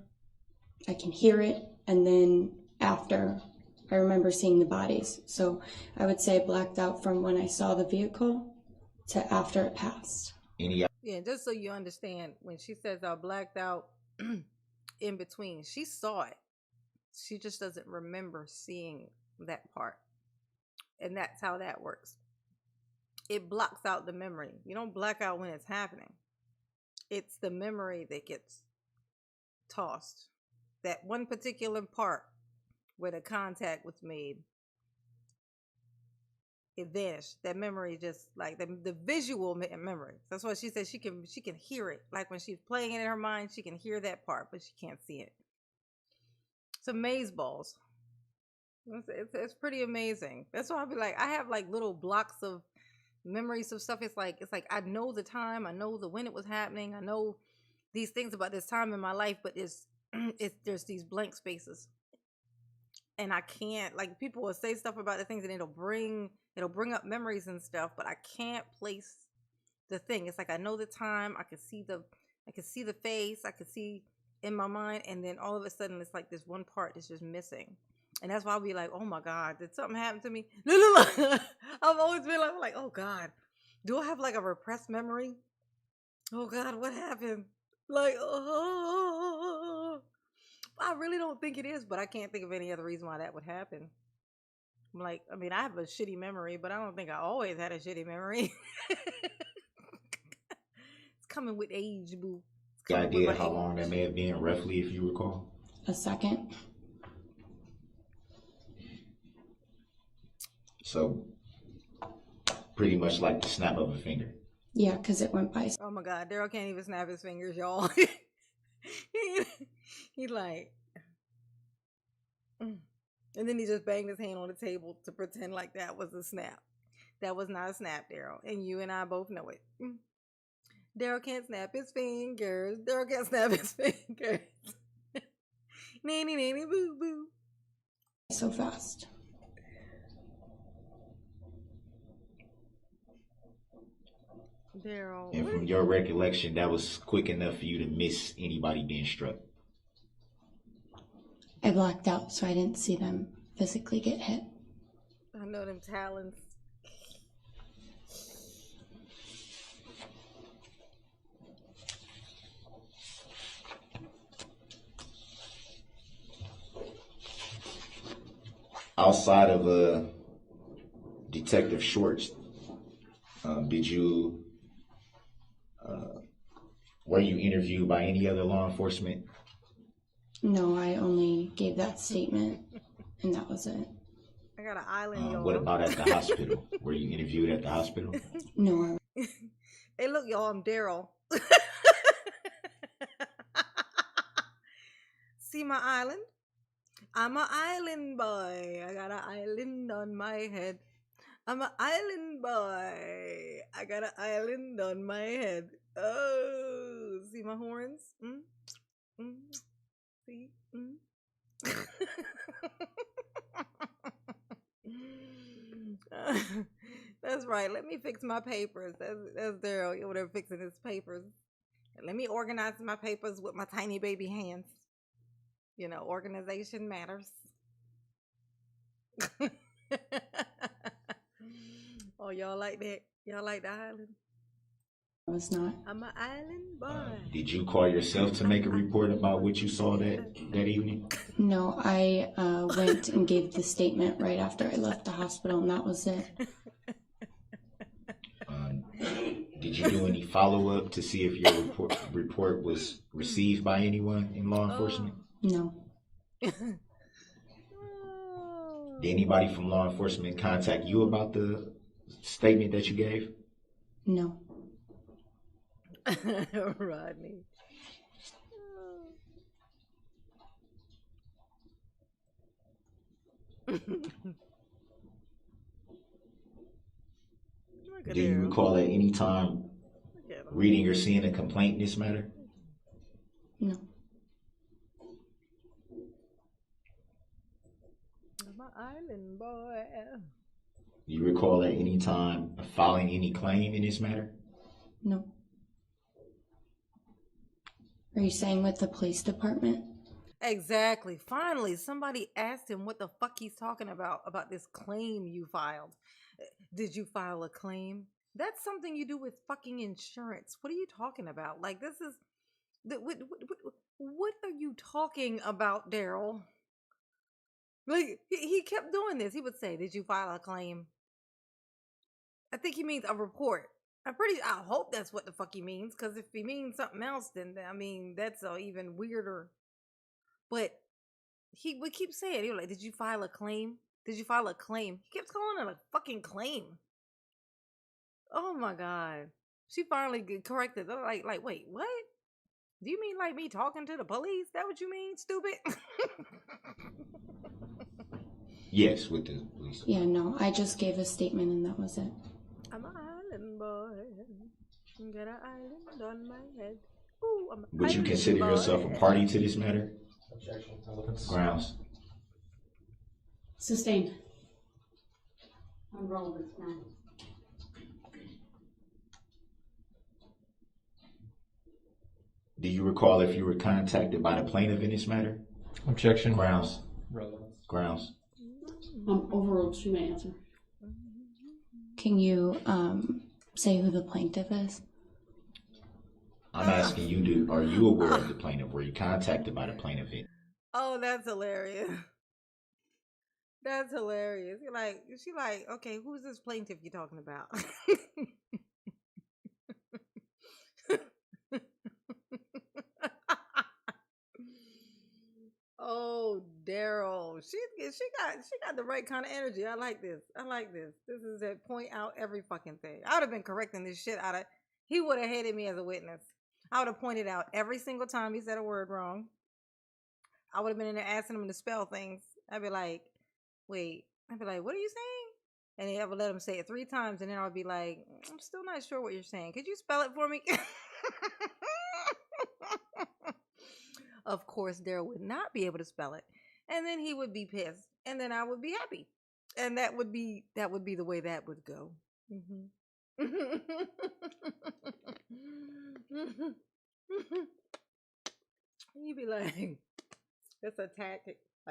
it, and then after, I remember seeing the bodies. So I would say I blacked out from when I saw the vehicle to after it passed. Yeah, just so you understand, when she says I blacked out in between, she saw it. She just doesn't remember seeing that part. And that's how that works. It blocks out the memory. You don't black out when it's happening. It's the memory that gets tossed. That one particular part where the contact was made, it vanished. That memory just like the visual memory. That's why she says she can hear it. Like when she's playing it in her mind, she can hear that part, but she can't see it. It's amazeballs. It's pretty amazing. That's why I'll be like, I have like little blocks of memories of stuff. It's like I know the time, I know when it was happening, I know these things about this time in my life, but there's these blank spaces. And I can't, like, people will say stuff about the things and it'll bring up memories and stuff, but I can't place the thing. It's like I know the time, I can see the face, I can see in my mind, and then all of a sudden it's like this one part is just missing. And that's why I'll be like, oh my God, did something happen to me? No. I've always been like, oh God, do I have like a repressed memory? Oh God, what happened? Like, oh, I really don't think it is, but I can't think of any other reason why that would happen. I'm like, I mean, I have a shitty memory, but I don't think I always had a shitty memory. It's coming with age, boo. The idea how long that may have been, roughly, if you recall? A second. So, pretty much like the snap of a finger. Yeah, because it went by. Oh my God, Daryl can't even snap his fingers, y'all. He's like, and then he just banged his hand on the table to pretend like that was a snap. That was not a snap, Daryl, and you and I both know it. Daryl can't snap his fingers. Daryl can't snap his fingers. Nanny, boo, boo. So fast. Daryl. And from your recollection, that was quick enough for you to miss anybody being struck. I blacked out, so I didn't see them physically get hit. I know them talons. Outside of Detective Schwartz, were you interviewed by any other law enforcement? No, I only gave that statement. and that was it. I got an island, y'all. What about at the hospital? Were you interviewed at the hospital? No, Hey, look, y'all, I'm Daryl. See my island? I'm an island boy. I got an island on my head. I'm an island boy. I got an island on my head. Oh, see my horns? See? That's right. Let me fix my papers. That's Daryl over there fixing his papers. Let me organize my papers with my tiny baby hands. You know, organization matters. Oh, y'all like that? Y'all like the island? I was not. I'm an island boy. Did you call yourself to make a report about what you saw that evening? No, I went and gave the statement right after I left the hospital, and that was it. Did you do any follow-up to see if your report was received by anyone in law enforcement? No. Did anybody from law enforcement contact you about the statement that you gave? No. Rodney. Do you recall at any time reading or seeing a complaint in this matter? No. I'm an island boy. Do you recall at any time filing any claim in this matter? No. Are you saying with the police department? Exactly. Finally, somebody asked him what the fuck he's talking about this claim you filed. Did you file a claim? That's something you do with fucking insurance. What are you talking about? Like, this is... What are you talking about, Daryl? Like, he kept doing this. He would say, did you file a claim? I think he means a report. I hope that's what the fuck he means, because if he means something else, then, I mean, that's even weirder. But he would keep saying, he was like, did you file a claim? Did you file a claim? He kept calling it a fucking claim. Oh my God. She finally corrected. They're like, wait, what? Do you mean like me talking to the police? That what you mean, stupid? Yes, with the police. Yeah, no. I just gave a statement and that was it. I'm an island boy. Got an island on my head. Ooh, I'm an Would you island consider boy. yourself a party to this matter? Objection. Relevance. Grounds. Sustained. On relevance now. Do you recall if you were contacted by the plaintiff in this matter? Objection. Grounds. Relevance. Grounds. Overruled. She may answer. Can you say who the plaintiff is? I'm asking you, are you aware of the plaintiff? Were you contacted by the plaintiff? Oh, that's hilarious. That's hilarious. She like, okay, who's this plaintiff you're talking about? Oh, Daryl. She got the right kind of energy. I like this. This is a point out every fucking thing. I would have been correcting this shit out of. He would have hated me as a witness. I would have pointed out every single time he said a word wrong. I would have been in there asking him to spell things. I'd be like, wait. I'd be like, what are you saying? And I would let him say it 3 times, and then I would be like, I'm still not sure what you're saying. Could you spell it for me? Of course, Daryl would not be able to spell it. And then he would be pissed. And then I would be happy. And that would be the way that would go. He'd be like, that's a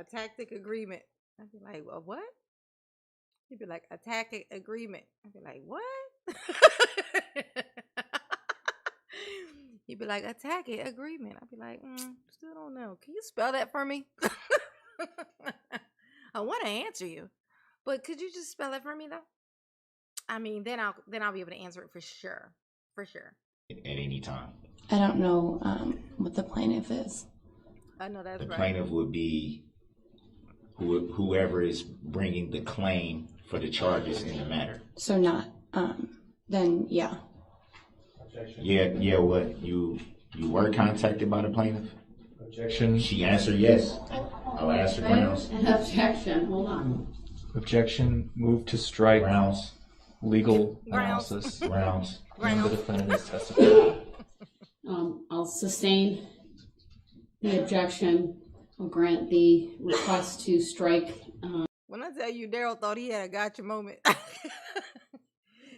tactic agreement. I'd be like, well, what? He'd be like, a tactic agreement. I'd be like, what? He'd be like, attack it, agreement. I'd be like, still don't know. Can you spell that for me? I want to answer you, but could you just spell it for me though? I mean, then I'll be able to answer it for sure. At any time. I don't know what the plaintiff is. I know that's The right. plaintiff would be whoever is bringing the claim for the charges in the matter. So not, then yeah. Objection. Yeah, what? You were contacted by the plaintiff? Objection. She answered yes. I'll ask the grounds. An objection, hold on. Objection. Move to strike Grounds. legal Grounds. analysis. Grounds. And the defendant is testifying. I'll sustain the objection. I'll grant the request to strike. When I tell you Daryl thought he had a gotcha moment,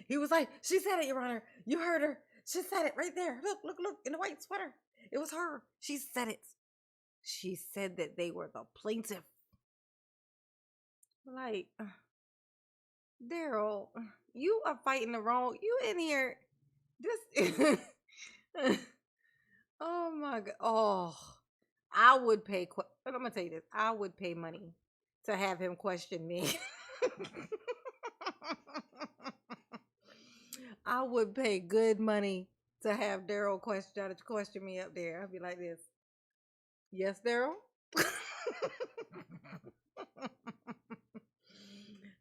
he was like, she said it, Your Honor. You heard her. She said it right there. Look, in the white sweater. It was her. She said it. She said that they were the plaintiff. Like, Daryl, you are fighting the wrong. You in here. This. Oh my God. Oh, I would pay. I'm going to tell you this. I would pay money to have him question me. I would pay good money to have Daryl question me up there. I'd be like this. Yes, Daryl?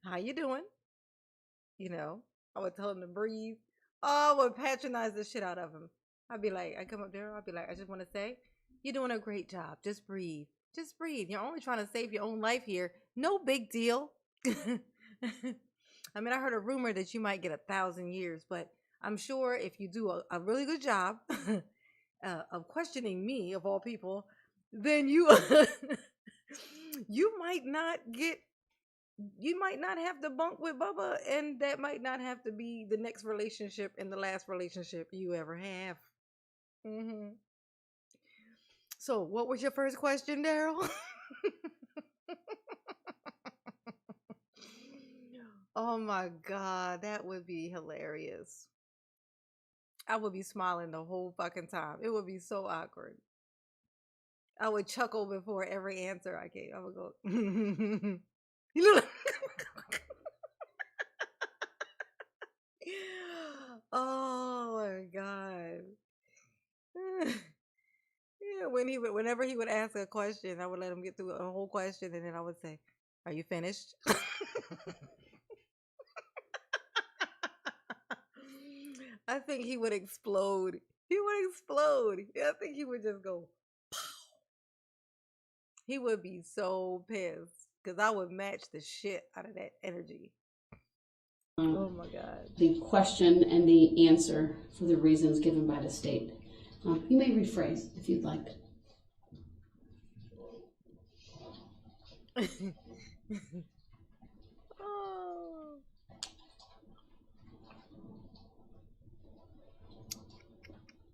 How you doing? You know, I would tell him to breathe. Oh, I would patronize the shit out of him. I'd be like, I come up there, I'd be like, I just want to say, you're doing a great job. Just breathe. Just breathe. You're only trying to save your own life here. No big deal. I mean, I heard a rumor that you might get 1,000 years, but I'm sure if you do a really good job of questioning me, of all people, then you you might not have to bunk with Bubba, and that might not have to be the next relationship and the last relationship you ever have. So, what was your first question, Daryl? Oh my God, that would be hilarious. I would be smiling the whole fucking time. It would be so awkward. I would chuckle before every answer I gave. I would go, you look. Oh my God. Yeah, whenever he would ask a question, I would let him get through a whole question, and then I would say, "Are you finished?" I think he would explode. He would explode. I think he would just go, pow. He would be so pissed because I would match the shit out of that energy. Oh my God. The question and the answer for the reasons given by the state. You may rephrase if you'd like. Oh.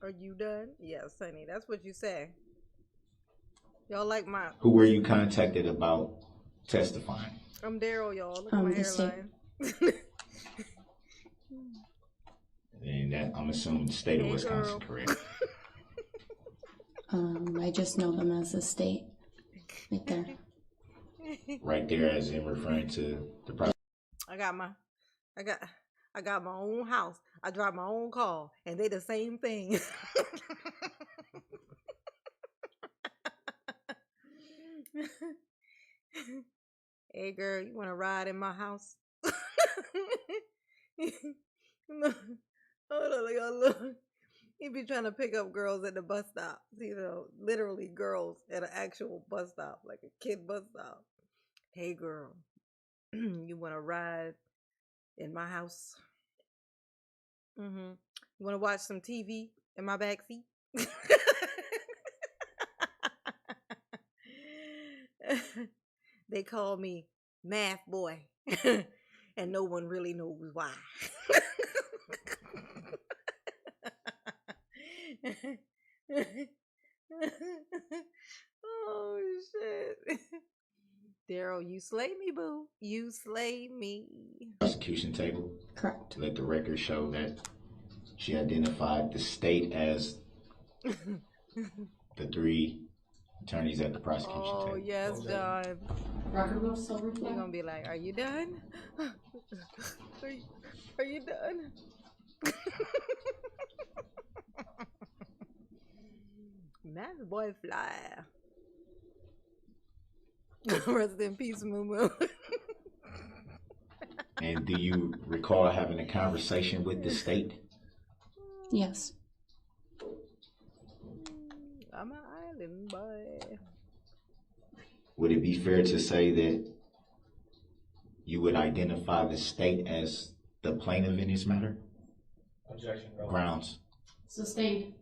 Are you done? Yes, honey. That's what you say. Y'all like my... Who were you contacted about testifying? I'm Daryl, y'all. Look at my The state. hairline. And that, I'm assuming the state of Hey, Wisconsin, girl. correct? I just know them as the state. Right there. Right there, as in referring to the property. I got my own house. I drive my own car, and they the same thing. Hey girl, you wanna ride in my house? Hold on, look. He be trying to pick up girls at the bus stop. You know, literally girls at an actual bus stop, like a kid bus stop. Hey girl, you wanna ride in my house? You wanna watch some TV in my backseat? They call me Math Boy, and no one really knows why. Oh shit. Daryl, you slay me, boo. You slay me. Prosecution table. Correct. To let the record show that she identified the state as the three attorneys at the prosecution table. Oh yes, John. Record will still You're reflect. gonna be like, are you done? Are you done? Math Boy fly. Rest in peace, Moo Moo. And do you recall having a conversation with the state? Yes. I'm an island boy. Would it be fair to say that you would identify the state as the plaintiff in this matter? Objection. Grounds. Sustained.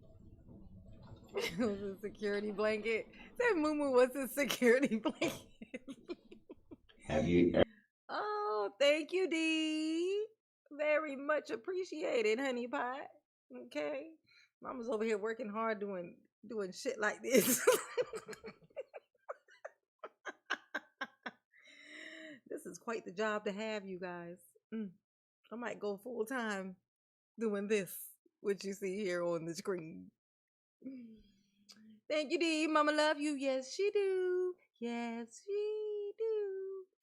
It was a security blanket. That Moo Moo was a security blanket. Have you Oh, thank you, D. Very much appreciated, honey pot. Okay. Mama's over here working hard doing shit like this. This is quite the job to have, you guys. I might go full time doing this, what you see here on the screen. Thank you, D. Mama love you. Yes, she do. Yes, she do.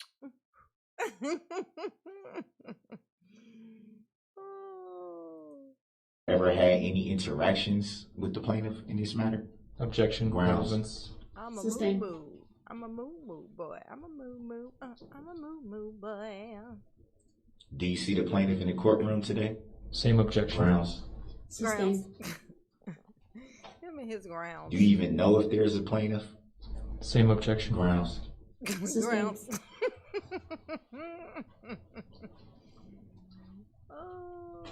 Oh. ever had any interactions with the plaintiff in this matter? Objection. Grounds. Relevance. I'm a Sustained. moo moo. I'm a moo moo boy. I'm a moo moo. I'm a moo moo boy. Do you see the plaintiff in the courtroom today? Same objection. Grounds. Sustained. Him and his grounds. Do you even know if there's a plaintiff? Same objection. Grounds. Grounds. Oh.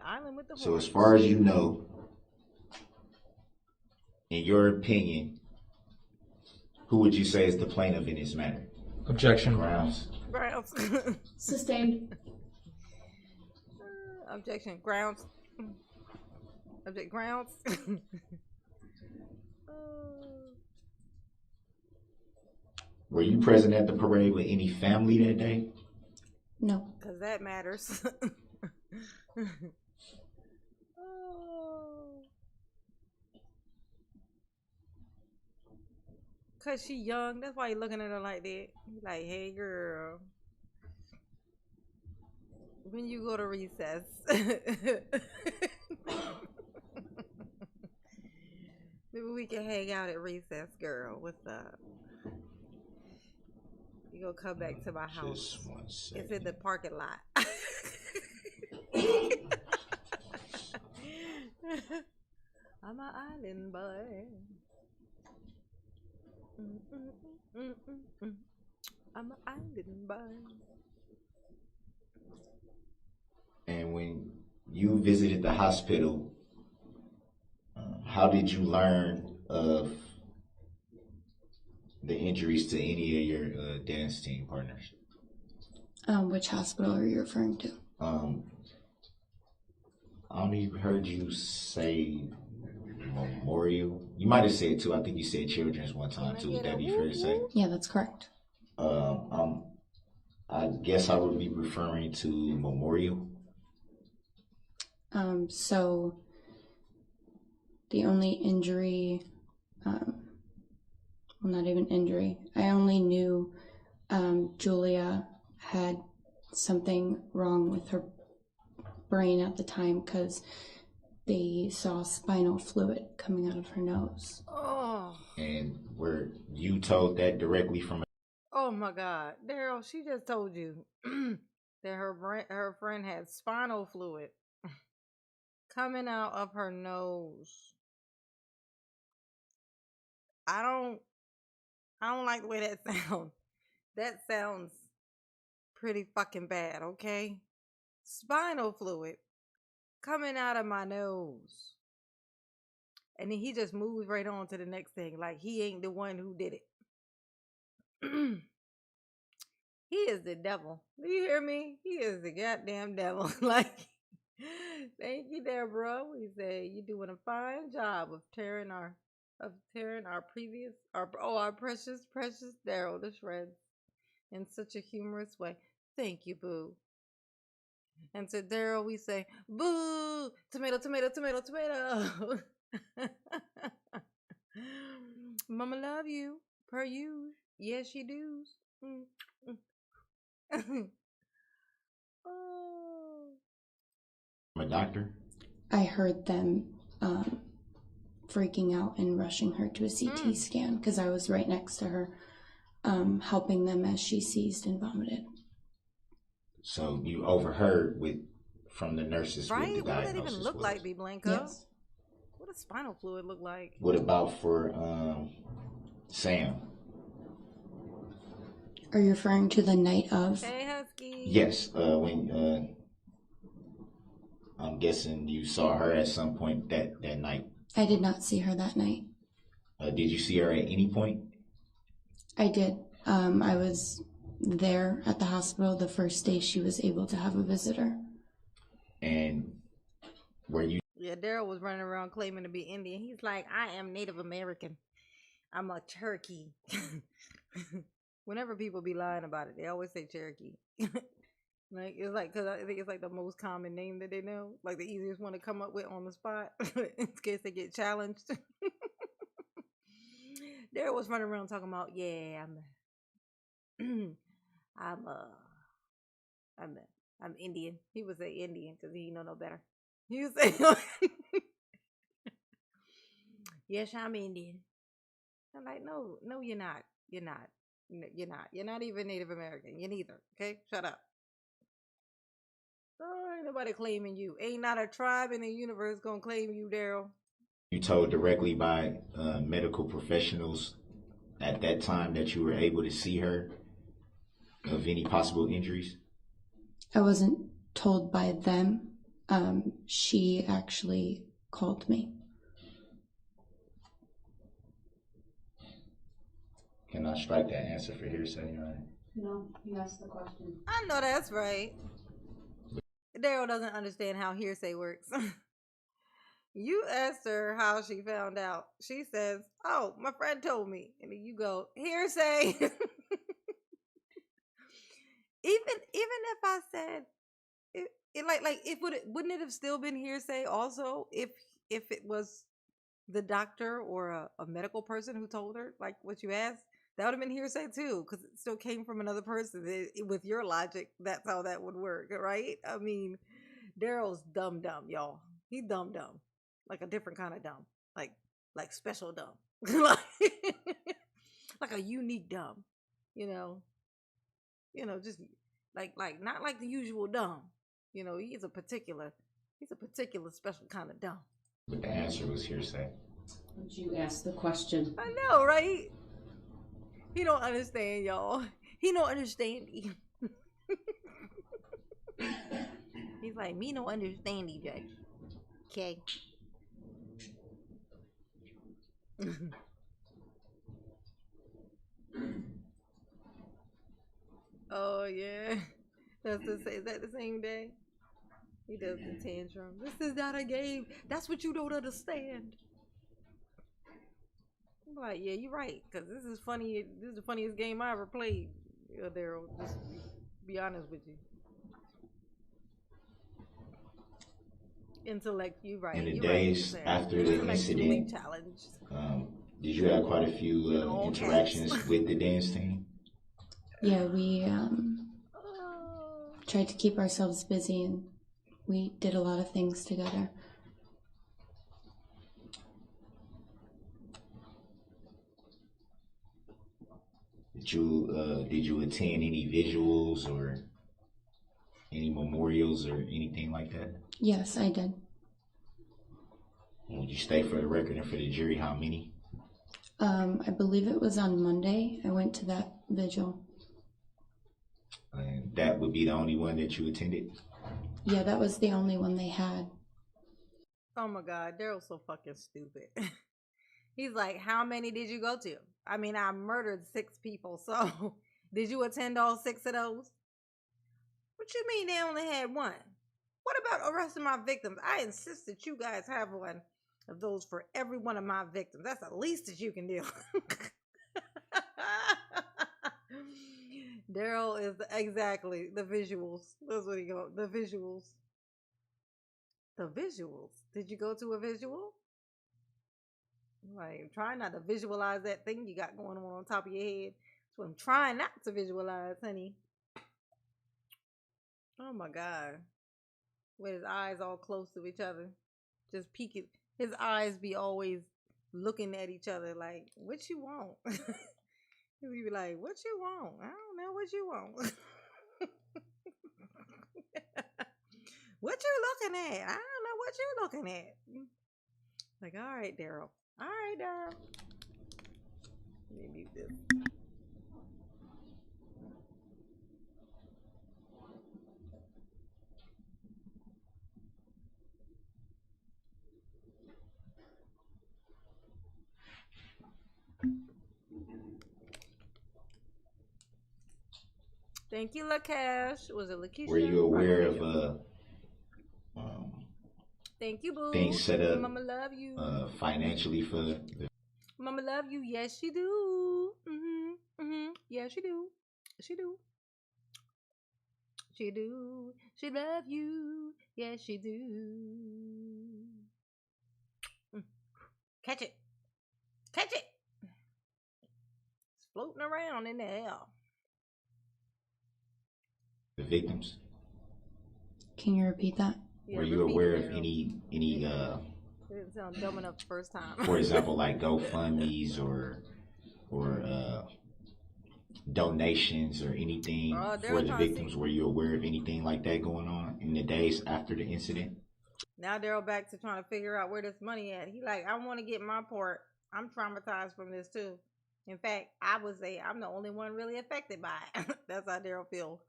Island with the So horns. as far as you know, in your opinion, who would you say is the plaintiff in this matter? Objection. Grounds. Grounds. Sustained. Objection. Grounds. Object. Grounds. Were you present at the parade with any family that day? No. Because that matters. Oh. Cause she young. That's why you looking at her like that. You like, hey girl. When you go to recess. Maybe we can hang out at recess, girl. What's up? You gonna come back to my house. Just 1 second. It's in the parking lot. I'm an island boy. I'm an island boy. And when you visited the hospital, how did you learn of the injuries to any of your dance team partners? Which hospital are you referring to? I only heard you say Memorial. You might have said two. I think you said Children's one time too. Would that be fair to say? Yeah, that's correct. I guess I would be referring to Memorial. So the only injury, well, not even injury, I only knew Julia had something wrong with her brain at the time because they saw spinal fluid coming out of her nose. Oh. And were you told that directly from? Oh my God, Daryl, she just told you that her friend had spinal fluid coming out of her nose. I don't like the way that sounds. That sounds pretty fucking bad, okay? Spinal fluid coming out of my nose. And then he just moves right on to the next thing, like he ain't the one who did it. He is the devil. Do you hear me? He is the goddamn devil. Like, thank you, Deborah. We say you're doing a fine job of tearing our precious Daryl to shreds in such a humorous way. Thank you, boo. And to Daryl, we say, boo, tomato, tomato, tomato, tomato. Mama love you, per you. Yes, she does. A doctor? I heard them freaking out and rushing her to a CT scan because I was right next to her, helping them as she seized and vomited. So you overheard from the nurses what Right? the What would that diagnosis even look was. like, D. Blanco? Yes. What does spinal fluid look like? What about for Sam? Are you referring to the night of? Hey, Husky. Yes, when I'm guessing you saw her at some point that night. I did not see her that night. Did you see her at any point? I did. I was there at the hospital the first day she was able to have a visitor. And were you? Yeah, Daryl was running around claiming to be Indian. He's like, I am Native American. I'm a Cherokee. Whenever people be lying about it, they always say Cherokee. Like, it's like, because I think it's like the most common name that they know. Like the easiest one to come up with on the spot in case they get challenged. Daryl was running around talking about, yeah, I'm Indian. He would say Indian because he know no better. He would say, yes, I'm Indian. I'm like, no, you're not. You're not. You're not. You're not even Native American. You're neither. Okay, shut up. Oh, ain't nobody claiming you. Ain't not a tribe in the universe gonna claim you, Daryl. You told directly by medical professionals at that time that you were able to see her of any possible injuries? I wasn't told by them. She actually called me. Can I strike that answer for hearsay? No, you asked the question. I know that's right. Daryl doesn't understand how hearsay works. You asked her how she found out. She says, "Oh, my friend told me," and then you go, "Hearsay." Even if I said it like wouldn't it have still been hearsay also if it was the doctor or a medical person who told her like what you asked? That would have been hearsay too, because it still came from another person. With your logic, that's how that would work, right? I mean, Daryl's dumb, y'all. He dumb, like a different kind of dumb, like special dumb, like a unique dumb, you know, just like not like the usual dumb. He's a particular special kind of dumb. But the answer was hearsay. But you asked the question. I know, right? He don't understand, y'all. He don't understand me. He's like, me no understand you, Judge. Okay. Oh yeah. Is that the same day? He does the tantrum. This is not a game. That's what you don't understand. I'm like, yeah, you're right. Because this is funny. This is the funniest game I ever played. Daryl, just be honest with you. Intellect, you right. In the you're days right, after the incident, challenged. Did you have quite a few interactions with the dance team? Yeah, we tried to keep ourselves busy and we did a lot of things together. Did you attend any visuals or any memorials or anything like that? Yes, I did. Would you state for the record and for the jury how many? I believe it was on Monday. I went to that vigil. And that would be the only one that you attended? Yeah, that was the only one they had. Oh my God, Daryl's so fucking stupid. He's like, how many did you go to? I mean, I murdered 6 people, so did you attend all 6 of those? What you mean they only had one? What about arresting my victims? I insist that you guys have one of those for every one of my victims. That's the least that you can do. Daryl is exactly the visuals. That's what he goes. The visuals. The visuals. Did you go to a visual? Like, try not to visualize that thing you got going on top of your head. That's what I'm trying not to visualize, honey. Oh my God. With his eyes all close to each other. just peeking. His eyes be always looking at each other like, what you want? He'll be like, what you want? I don't know what you want. What you looking at? I don't know what you looking at. Like, all right, Darrell. All right, Darrell. Let me mute this. Thank you, Lakesh. Was it Lakeisha? Were you aware of Thank you, boo. things set up Mama love you. financially for the Mama love you. Yes, she do. Yeah, she do. She do. She do. She love you. Yes, she do. Catch it. Catch it. It's floating around in the air. the victims? Can you repeat that? Yeah, Were you repeat aware it, of Daryl. any It didn't sound dumb enough the first time. for example, like GoFundMe's or donations or anything Oh, Daryl for the trying to victims? see. Were you aware of anything like that going on in the days after the incident? Now Daryl back to trying to figure out where this money at. He like, I want to get my part. I'm traumatized from this too. In fact, I would say I'm the only one really affected by it. That's how Daryl feels.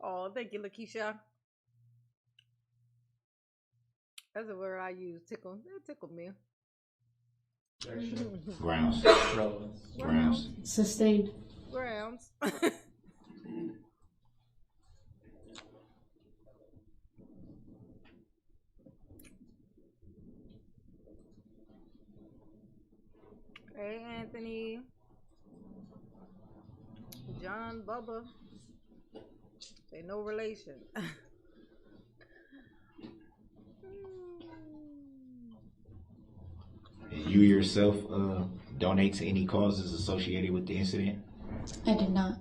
Oh, thank you, Lakeisha. That's a word I use. Tickle. That tickled me. Objection. Grounds. Relevance. Grounds. Sustained. Grounds. Hey, Anthony. John Bubba. Say no relation. And you yourself donate to any causes associated with the incident? I did not.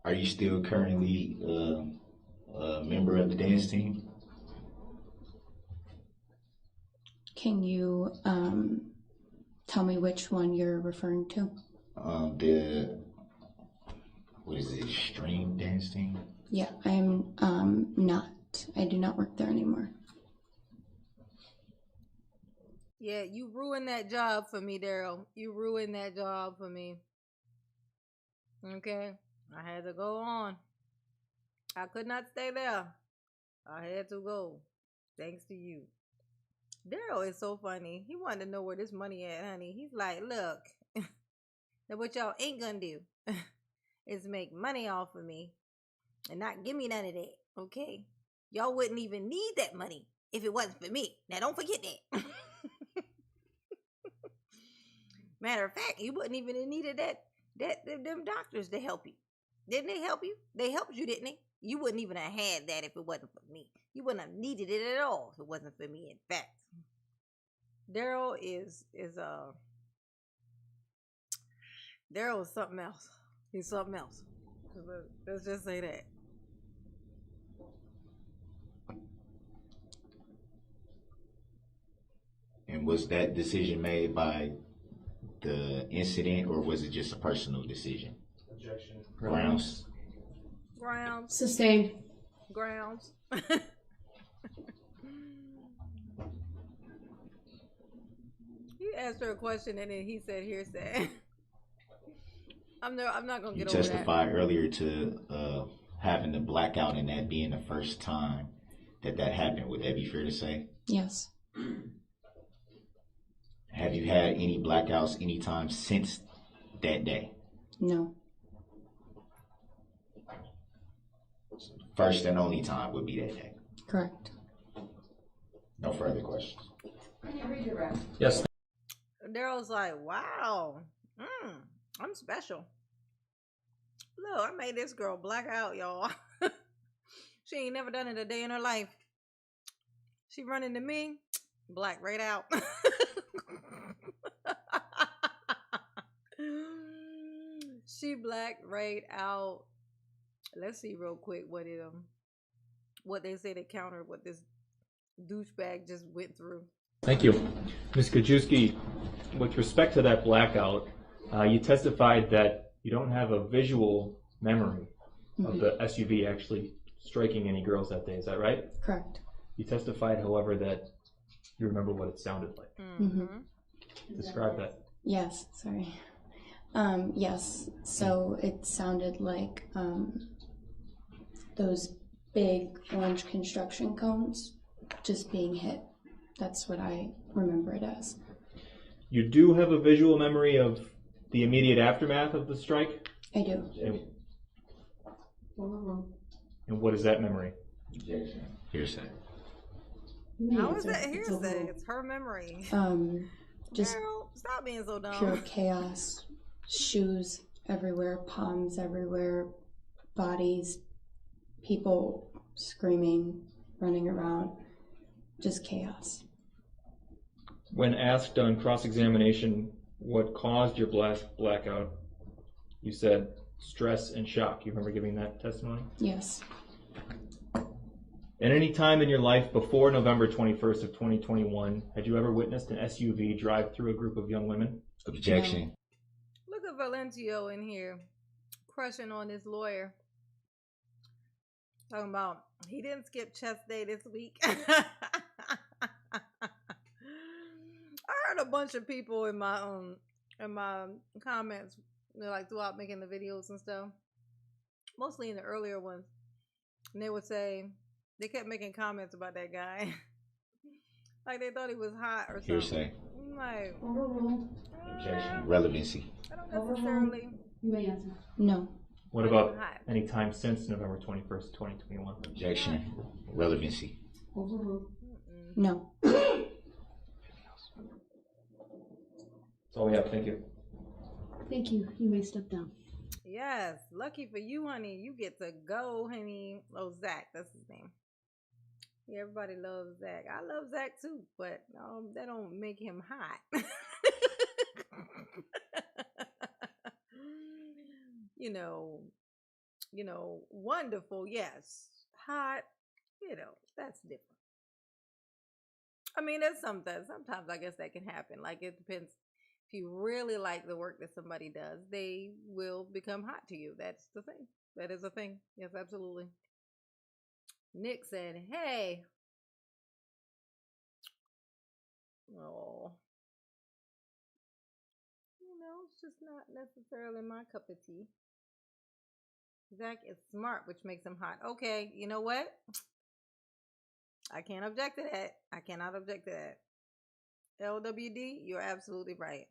Are you still currently a member of the dance team? Can you tell me which one you're referring to? What is it, stream dance team? Yeah, I'm not. I do not work there anymore. Yeah, you ruined that job for me, Daryl. You ruined that job for me. Okay? I had to go on. I could not stay there. I had to go. Thanks to you. Daryl is so funny. He wanted to know where this money at, honey. He's like, look, now what y'all ain't gonna do is make money off of me and not give me none of that, okay? Y'all wouldn't even need that money if it wasn't for me. Now don't forget that. Matter of fact, you wouldn't even have needed them doctors to help you. Didn't they help you? They helped you, didn't they? You wouldn't even have had that if it wasn't for me. You wouldn't have needed it at all if it wasn't for me. In fact, Daryl is something else. He's something else. Let's just say that. And was that decision made by the incident, or was it just a personal decision? Objection. Grounds. Grounds. Sustained. Grounds. He asked her a question and then he said hearsay. I'm not gonna You get over that. testified earlier to having the blackout and that being the first time that happened. Would that be fair to say? Yes. Have you had any blackouts anytime since that day? No. First and only time would be that day. Correct. No further questions. Yes. Daryl's like, wow, I'm special. Look, I made this girl black out, y'all. She ain't never done it a day in her life. She run into me, black right out. She blacked right out. Let's see real quick what they say to counter what this douchebag just went through. Thank you. Ms. Kajewski, with respect to that blackout, you testified that you don't have a visual memory of the SUV actually striking any girls that day. Is that right? Correct. You testified, however, that you remember what it sounded like. Describe that. Yes, sorry. Yes, so it sounded like those big orange construction cones just being hit. That's what I remember it as. You do have a visual memory of the immediate aftermath of the strike? I do. And what is that memory? Hearsay. How is that hearsay? It's her memory. Just Girl, stop being so dumb. pure chaos. Shoes everywhere, palms everywhere, bodies, people screaming, running around. Just chaos. When asked on cross-examination what caused your blackout, you said stress and shock. You remember giving that testimony? Yes. At any time in your life before November 21st of 2021, had you ever witnessed an SUV drive through a group of young women? Objection. Look at Valentio in here, crushing on this lawyer. Talking about he didn't skip chest day this week. I heard a bunch of people in my comments, like throughout making the videos and stuff, mostly in the earlier ones, and they would say they kept making comments about that guy, like they thought he was hot or something. Hearsay. I'm like, Objection. Relevancy. I don't necessarily. You may answer. No. What about any time since November 21st, 2021? Objection. Relevancy. No. That's all we have. Thank you. Thank you. You may step down. Yes, lucky for you, honey. You get to go, honey. Oh, Zach, that's his name. Yeah, everybody loves Zach. I love Zach too, but that don't make him hot. you know, wonderful, yes. Hot, that's different. I mean, there's sometimes I guess that can happen. Like, it depends. If you really like the work that somebody does, they will become hot to you. That's the thing. That is a thing. Yes, absolutely. Nick said, hey. Oh. It's just not necessarily my cup of tea. Zach is smart, which makes him hot. Okay, you know what? I can't object to that. I cannot object to that. LWD, you're absolutely right.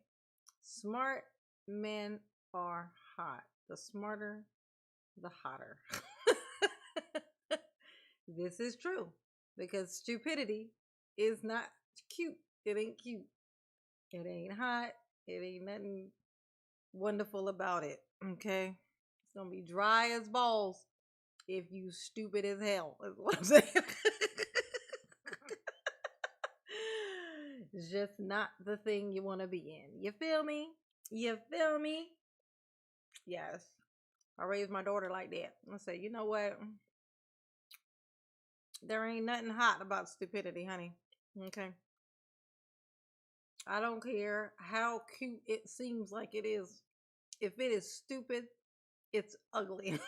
Smart men are hot. The smarter, the hotter. This is true, because stupidity is not cute. It ain't cute. It ain't hot. It ain't nothing wonderful about it. Okay? It's gonna be dry as balls if you stupid as hell. That's what I'm saying. It's just not the thing you want to be in. You feel me? You feel me? Yes. I raised my daughter like that. I say, you know what? There ain't nothing hot about stupidity, honey. Okay? I don't care how cute it seems like it is. If it is stupid, it's ugly.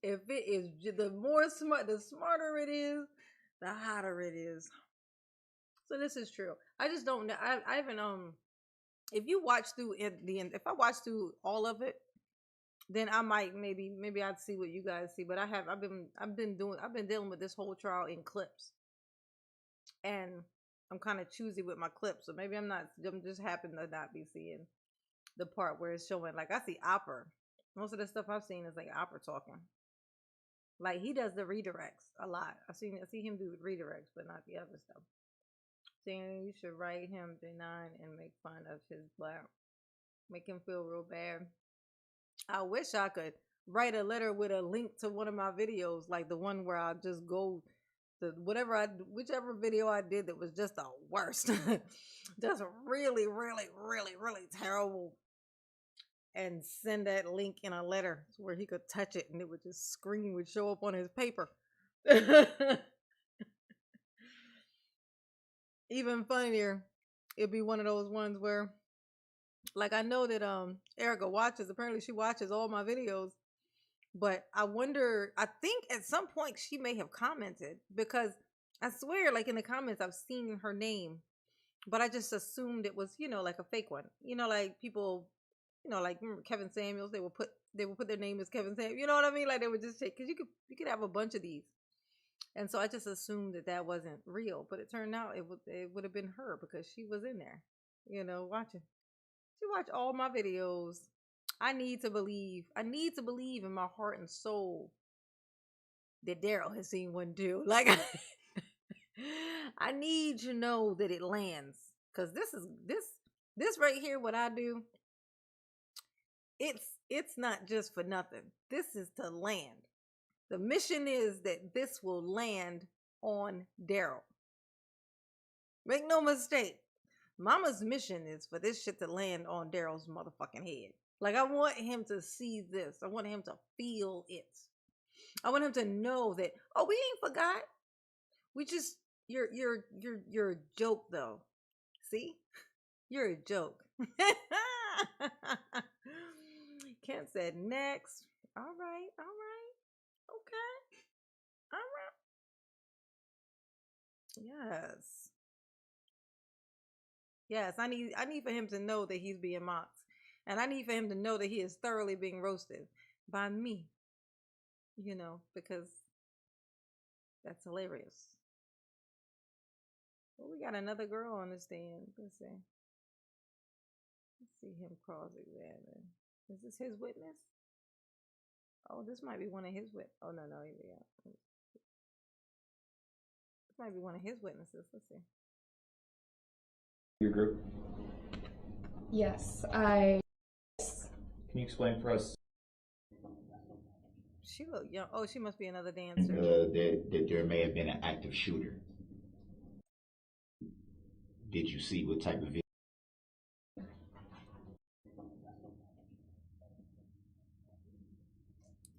If it is, the smarter it is, the hotter it is. So this is true. I just don't know. I haven't if you watch through if I watch through all of it, then I might maybe I'd see what you guys see. But I've been dealing with this whole trial in clips. And I'm kind of choosy with my clips, so maybe I'm just happen to not be seeing the part where it's showing. Like, I see Opper. Most of the stuff I've seen is like Opper talking. Like, he does the redirects a lot. I see him do redirects, but not the other stuff. Saying you should write him benign and make fun of his black, make him feel real bad. I wish I could write a letter with a link to one of my videos, like the one where I just go whichever video I did that was just the worst, just really, really, really, really terrible, and send that link in a letter where he could touch it and it would just screen would show up on his paper. Even funnier, it'd be one of those ones where, like, I know that Erica watches. Apparently, she watches all my videos. But I wonder, I think at some point she may have commented, because I swear, like, in the comments, I've seen her name, but I just assumed it was, like a fake one. Like people, like remember Kevin Samuels, they would put their name as Kevin Samuels. You know what I mean? Like they would just take, because you could have a bunch of these. And so I just assumed that wasn't real, but it turned out it would have been her, because she was in there, watching. She watched all my videos. I need to believe in my heart and soul that Darrell has seen one too. Like, I need to know that it lands, because this right here, what I do, it's not just for nothing. This is to land. The mission is that this will land on Darrell. Make no mistake. Mama's mission is for this shit to land on Darrell's motherfucking head. Like, I want him to see this. I want him to feel it. I want him to know that, oh, we ain't forgot. We just, you're a joke though. See? You're a joke. Kent said next. All right. Okay. All right. Yes, I need for him to know that he's being mocked. And I need for him to know that he is thoroughly being roasted by me. Because that's hilarious. Well, we got another girl on the stand. Let's see him cross-examine. Is this his witness? Oh, this might be one of his Oh, no, yeah. This might be one of his witnesses. Let's see. Your group? Yes, Can you explain for us? She look young. Oh, she must be another dancer. That there may have been an active shooter. Did you see what type of video?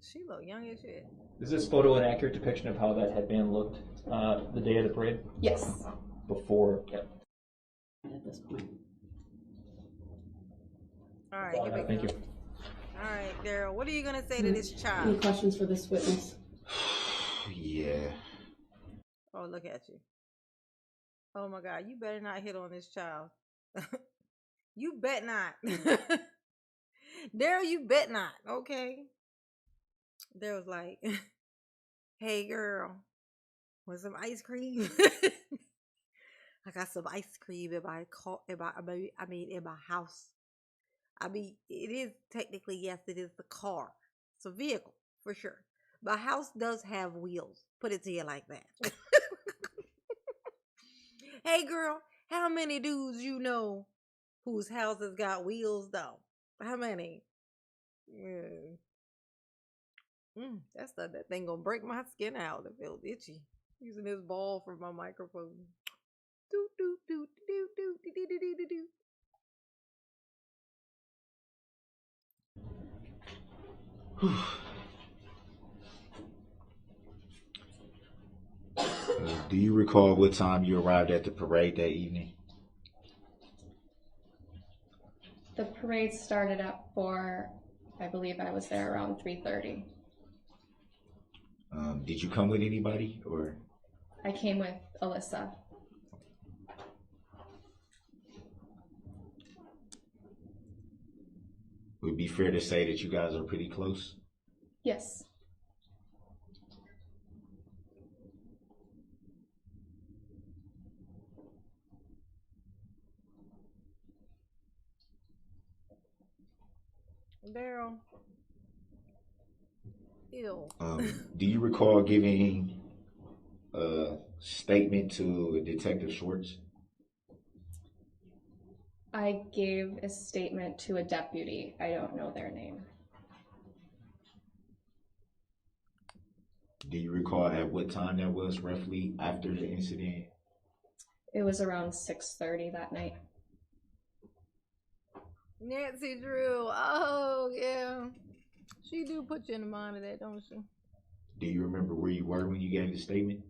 She look young as shit. Is this photo an accurate depiction of how that headband looked the day of the parade? yes. Before? Yep. At this point. All right, here we go. Thank you. All right, Darrell, what are you going to say to this Any child? questions for this witness? Yeah. Oh, look at you. Oh, my God. You better not hit on this child. You bet not. Darrell, you bet not. Okay. Darrell's like, hey, girl, want some ice cream? I got some ice cream in my house. I mean, it is technically, yes, it is the car. It's a vehicle, for sure. My house does have wheels. Put it to you like that. Hey, girl, how many dudes you know whose houses got wheels, though? How many? That thing gonna break my skin out. It feels itchy. Using this ball for my microphone. Do do do do do do do do do do. Do you recall what time you arrived at the parade that evening? The parade started at 4. I believe I was there around 3:30. Did you come with anybody, or? I came with Alyssa. Would it be fair to say that you guys are pretty close? Yes. Darrell. Ew. Do you recall giving a statement to Detective Schwartz? I gave a statement to a deputy. I don't know their name. Do you recall at what time that was roughly after the incident? It was around 6:30 that night. Nancy Drew. Oh yeah. She do put you in the mind of that, don't she? Do you remember where you were when you gave the statement?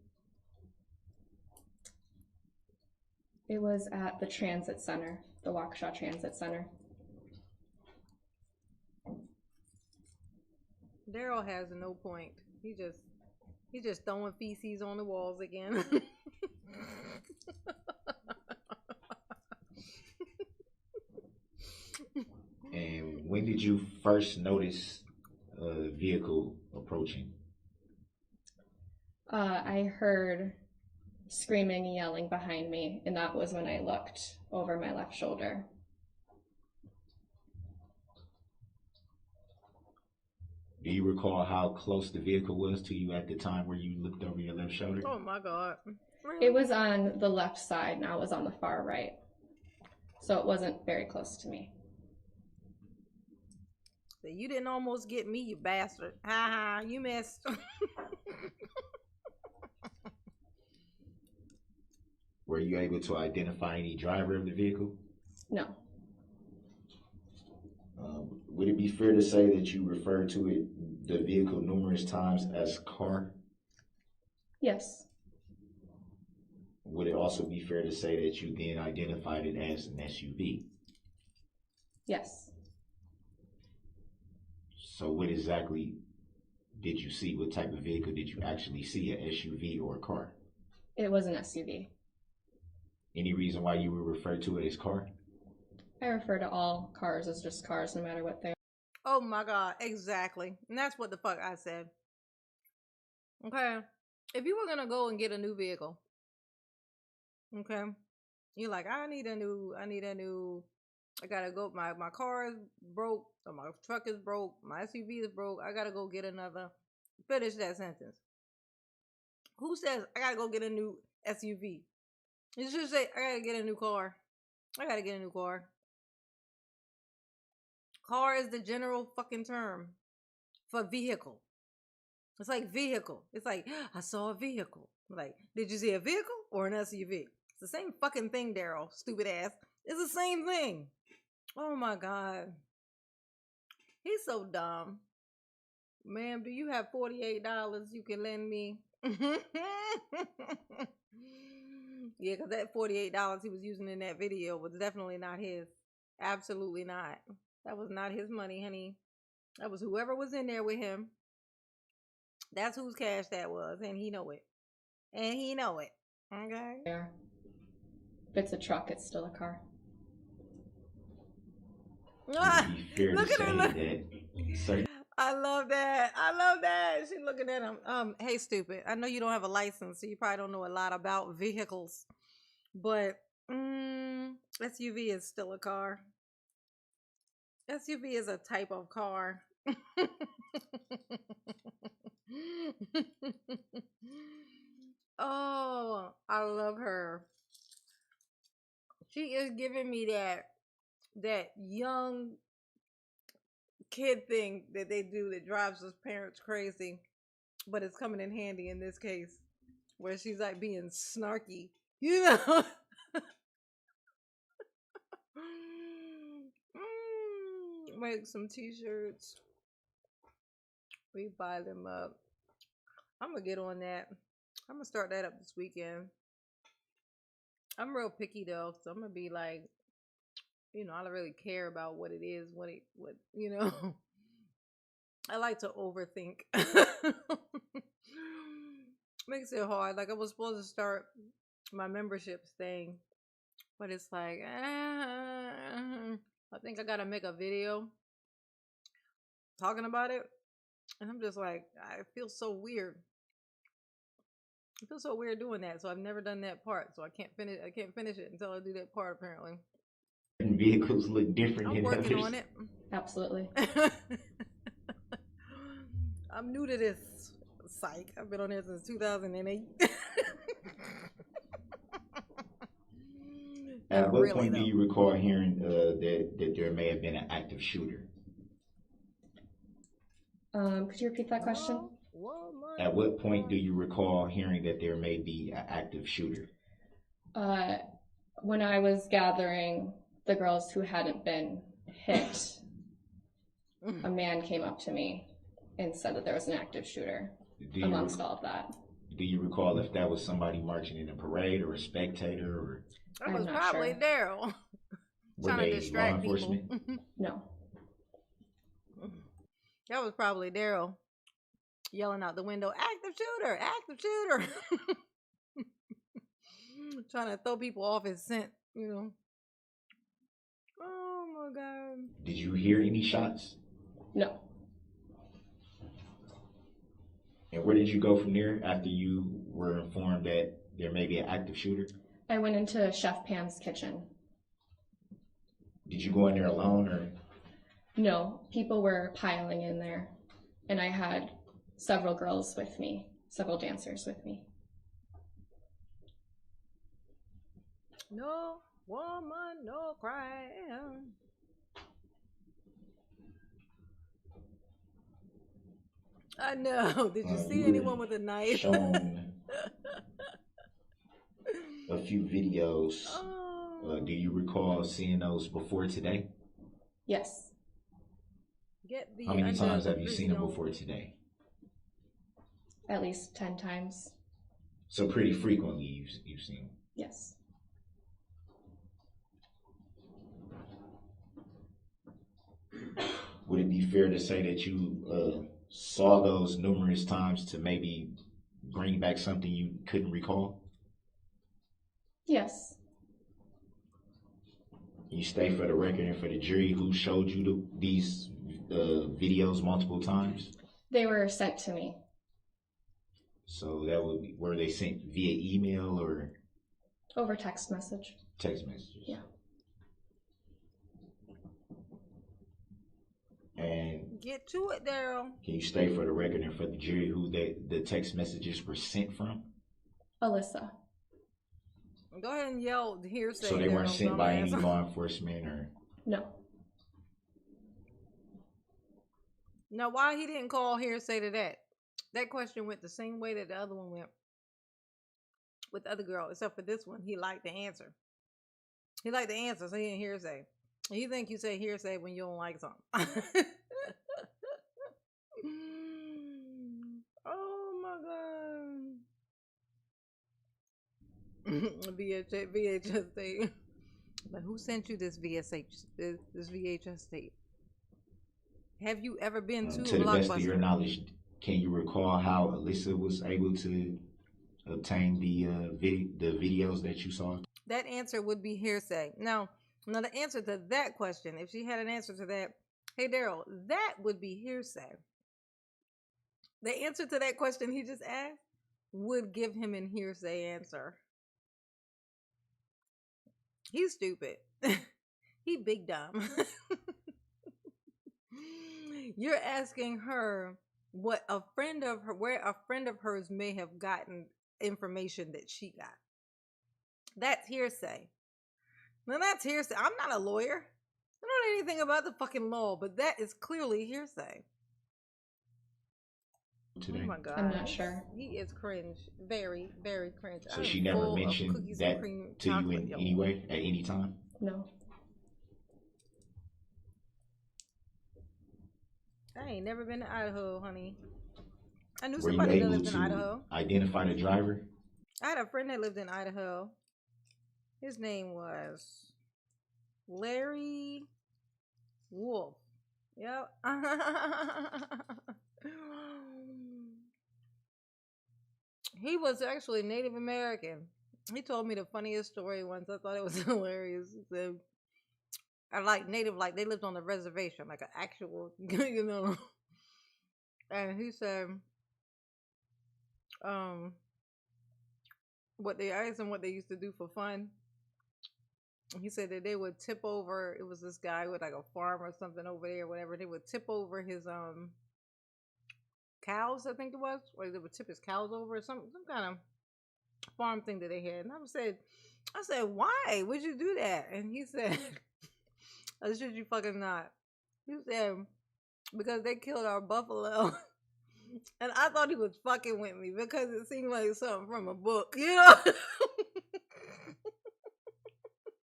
It was at the transit center, the Waukesha Transit Center. Darrell has no point. He's just throwing feces on the walls again. And when did you first notice a vehicle approaching? I heard screaming and yelling behind me, and that was when I looked over my left shoulder. Do you recall how close the vehicle was to you at the time where you looked over your left shoulder? Oh my God. It was on the left side, and I was on the far right. So it wasn't very close to me. So you didn't almost get me, you bastard. Ha ha, you missed. Were you able to identify any driver of the vehicle? No. Would it be fair to say that you referred to the vehicle numerous times as car? Yes. Would it also be fair to say that you then identified it as an SUV? Yes. So what exactly did you see? What type of vehicle did you actually see, an SUV or a car? It was an SUV. Any reason why you would refer to it as car? I refer to all cars as just cars, no matter what they are. Oh my God, exactly. And that's what the fuck I said. Okay. If you were gonna go and get a new vehicle, okay, you're like, I gotta go, my car is broke, or my truck is broke, my SUV is broke, I gotta go get another. Finish that sentence. Who says I gotta go get a new SUV? You should say, I gotta get a new car. I gotta get a new car. Car is the general fucking term for vehicle. It's like vehicle. It's like, I saw a vehicle. Like, did you see a vehicle or an SUV? It's the same fucking thing, Darrell. Stupid ass. It's the same thing. Oh my God. He's so dumb. Ma'am, do you have $48 you can lend me? Yeah, because that $48 he was using in that video was definitely not his. Absolutely not. That was not his money, honey. That was whoever was in there with him. That's whose cash that was, and he know it. And he know it. Okay? If it's a truck, it's still a car. Ah, Would it be fair look to at her. say Look. that certain I love that. I love that. She's looking at him. Hey, stupid. I know you don't have a license, so you probably don't know a lot about vehicles. But SUV is still a car. SUV is a type of car. Oh, I love her. She is giving me that young kid thing that they do that drives us parents crazy, but it's coming in handy in this case, where she's like being snarky, you know. Make some t-shirts. We buy them up. I'm gonna get on that. I'm gonna start that up this weekend. I'm real picky though, so I'm gonna be like, you know, I don't really care about what it is, what you know. I like to overthink. Makes it hard. Like I was supposed to start my memberships thing, but it's like, I think I gotta make a video talking about it, and I'm just like, I feel so weird. I feel so weird doing that, so I've never done that part, so I can't finish it until I do that part apparently. vehicles look different I'm than working others? on it. Absolutely. I'm new to this. Psych. I've been on here since 2008. At what Really, point do though. you recall hearing that there may have been an active shooter? Could you repeat that question? At what point do you recall hearing that there may be an active shooter? When I was gathering the girls who hadn't been hit, a man came up to me and said that there was an active shooter amongst all of that. Do you recall if that was somebody marching in a parade or a spectator, or That was I'm not probably sure. Daryl. were Trying to they law distract people. enforcement? No. That was probably Daryl yelling out the window, active shooter, active shooter. Trying to throw people off his scent, you know. Oh my God. Did you hear any shots? No. And where did you go from there after you were informed that there may be an active shooter? I went into Chef Pam's kitchen. Did you go in there alone, or? No, people were piling in there, and I had several girls with me, several dancers with me. No woman, no crime. I know. Did you see You anyone were with a knife? shown a few videos. Oh. Do you recall seeing those before today? Yes, Get the How many under times the have you seen them prison. before today? at least 10 times. So pretty frequently you've seen them. Yes. Would it be fair to say that you saw those numerous times to maybe bring back something you couldn't recall? Yes. You state for the record and for the jury who showed you these videos multiple times? They were sent to me. So that would be, were they sent via email or Over text message. text messages? Yeah. And Get to it, Daryl. can you state for the record and for the jury who the text messages were sent from? Alyssa. Go ahead and yell hearsay. So they weren't Daryl, sent by any dumbass. law enforcement or? No. Now, why he didn't call hearsay to that? That question went the same way that the other one went with the other girl, except for this one. He liked the answer. He liked the answer, so he didn't hearsay. And you think you say hearsay when you don't like something. Oh my God. VHS tape. But who sent you this VHS tape? Have you ever been to To the best of your Blockbuster? knowledge, can you recall how Alyssa was able to obtain the videos that you saw? That answer would be hearsay. Now the answer to that question, if she had an answer to that, hey Daryl, that would be hearsay. The answer to that question he just asked would give him an hearsay answer. He's stupid. He big dumb. You're asking her what a friend of her, where a friend of hers may have gotten information that she got. That's hearsay. Now that's hearsay. I'm not a lawyer. I don't know anything about the fucking law, but that is clearly hearsay. Today. Oh my God. I'm not sure. He is cringe. Very, very cringe. So I'm she never full of mentioned cookies and that cream to you chocolate, in y'all. any way, at any time? No. I ain't never been to Idaho, honey. I knew Were you somebody that able lived in Idaho. to identify the driver? I had a friend that lived in Idaho. His name was Larry Wolf. Yep. He was actually Native American. He told me the funniest story once. I thought it was hilarious. He said, I like Native, like they lived on the reservation, like an actual, you know. And he said, what they asked him what they used to do for fun. He said that they would tip over. It was this guy with like a farm or something over there, whatever. They would tip over his cows, I think it was, or they would tip his cows over, some kind of farm thing that they had. And I said, why would you do that? And he said, I should you fucking not. He said, because they killed our buffalo. And I thought he was fucking with me because it seemed like something from a book, you know?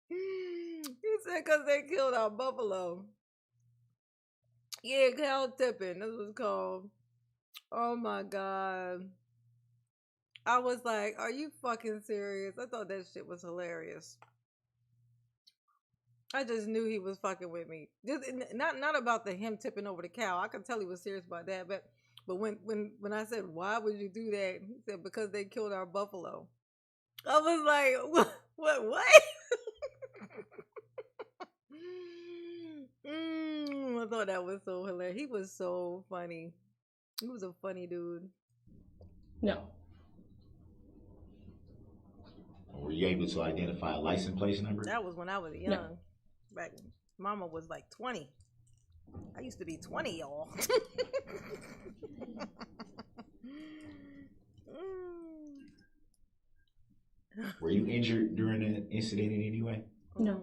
He said because they killed our buffalo. Yeah, cow tipping. This was called. Oh my God. I was like, are you fucking serious? I thought that shit was hilarious. I just knew he was fucking with me. Just, not about the him tipping over the cow. I could tell he was serious about that. But when I said, why would you do that? He said, because they killed our buffalo. I was like, what? I thought that was so hilarious. He was so funny. He was a funny dude. No. Were you able to identify a license plate number? That was when I was young. No. Back Mama was like 20. I used to be 20, y'all. Were you injured during the incident in any way? No.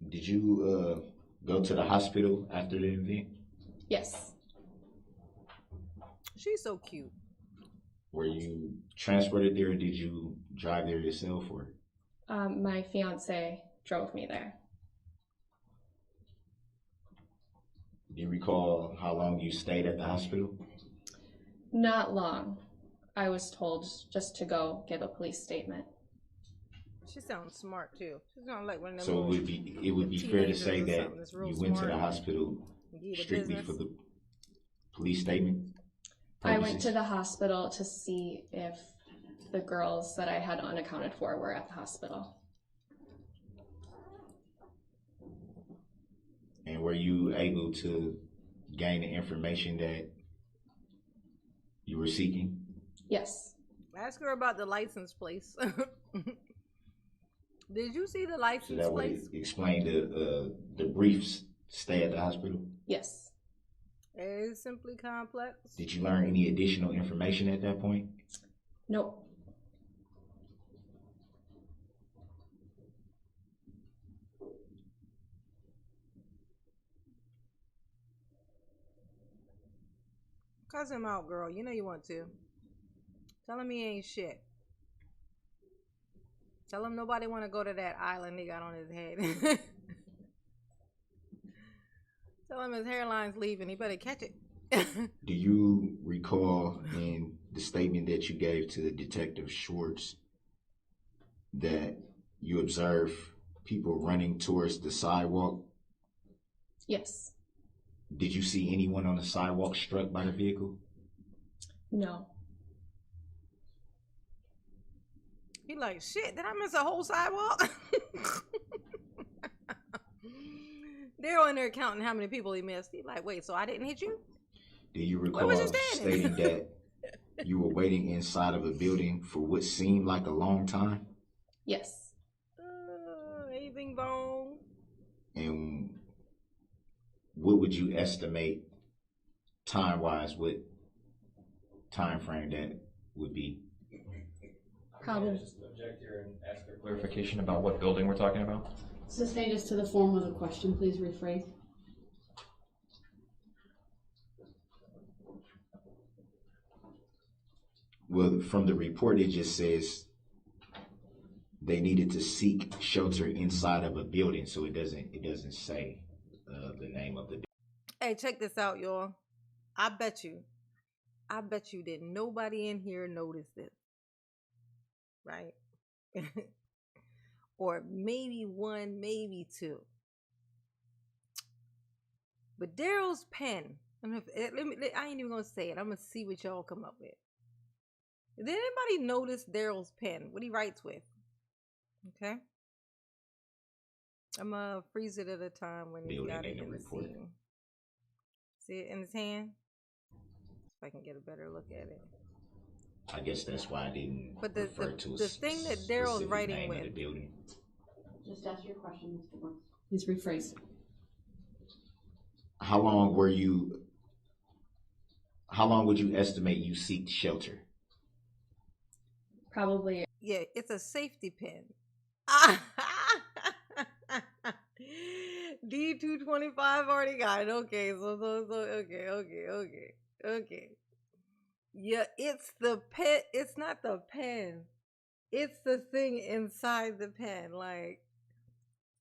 Did you go to the hospital after the event? Yes. She's so cute. Were you transported there, or did you drive there yourself, or? My fiance drove me there. Do you recall how long you stayed at the hospital? Not long. I was told just to go give a police statement. She sounds smart too. She sounds like one of them. So it would be fair to say that you went to the hospital strictly for the police statement purposes? I went to the hospital to see if the girls that I had unaccounted for were at the hospital. And were you able to gain the information that you were seeking? Yes. Ask her about the license plates. Did you see the license so that plates? would explain the brief stay at the hospital? Yes. It's simply complex. Did you learn any additional information at that point? Nope. Cuss him out, girl. You know you want to. Tell him he ain't shit. Tell him nobody want to go to that island he got on his head. Tell him his hairline's leaving. He better catch it. Do you recall in the statement that you gave to Detective Schwartz that you observed people running towards the sidewalk? Yes. Did you see anyone on the sidewalk struck by the vehicle? No. He like, shit, did I miss a whole sidewalk? They're in there counting how many people he missed. He like, wait, so I didn't hit you? Do you recall stating that you were waiting inside of a building for what seemed like a long time? Yes. Anything wrong? And what would you estimate time-wise, what time frame that would be? Probably. Just object here and ask for clarification about what building we're talking about. Sustain just to the form of the question, please rephrase. Well, from the report, it just says they needed to seek shelter inside of a building, so it doesn't say the name of the building. Hey, check this out, y'all. I bet you that nobody in here noticed this, right? Or maybe one, maybe two. But Darrell's pen, I ain't even gonna say it. I'm gonna see what y'all come up with. Did anybody notice Darrell's pen? What he writes with? Okay. I'm gonna freeze it at a time when he got it in the scene. See it in his hand? If I can get a better look at it. I guess that's why I didn't refer to the thing that Darrell's writing with. Just ask your question, Mr. Brooks. Please rephrase. How long would you estimate you seek shelter? Probably Yeah, it's a safety pin. D225 already got it. Okay, so okay. Yeah, it's the pen. It's not the pen. It's the thing inside the pen. Like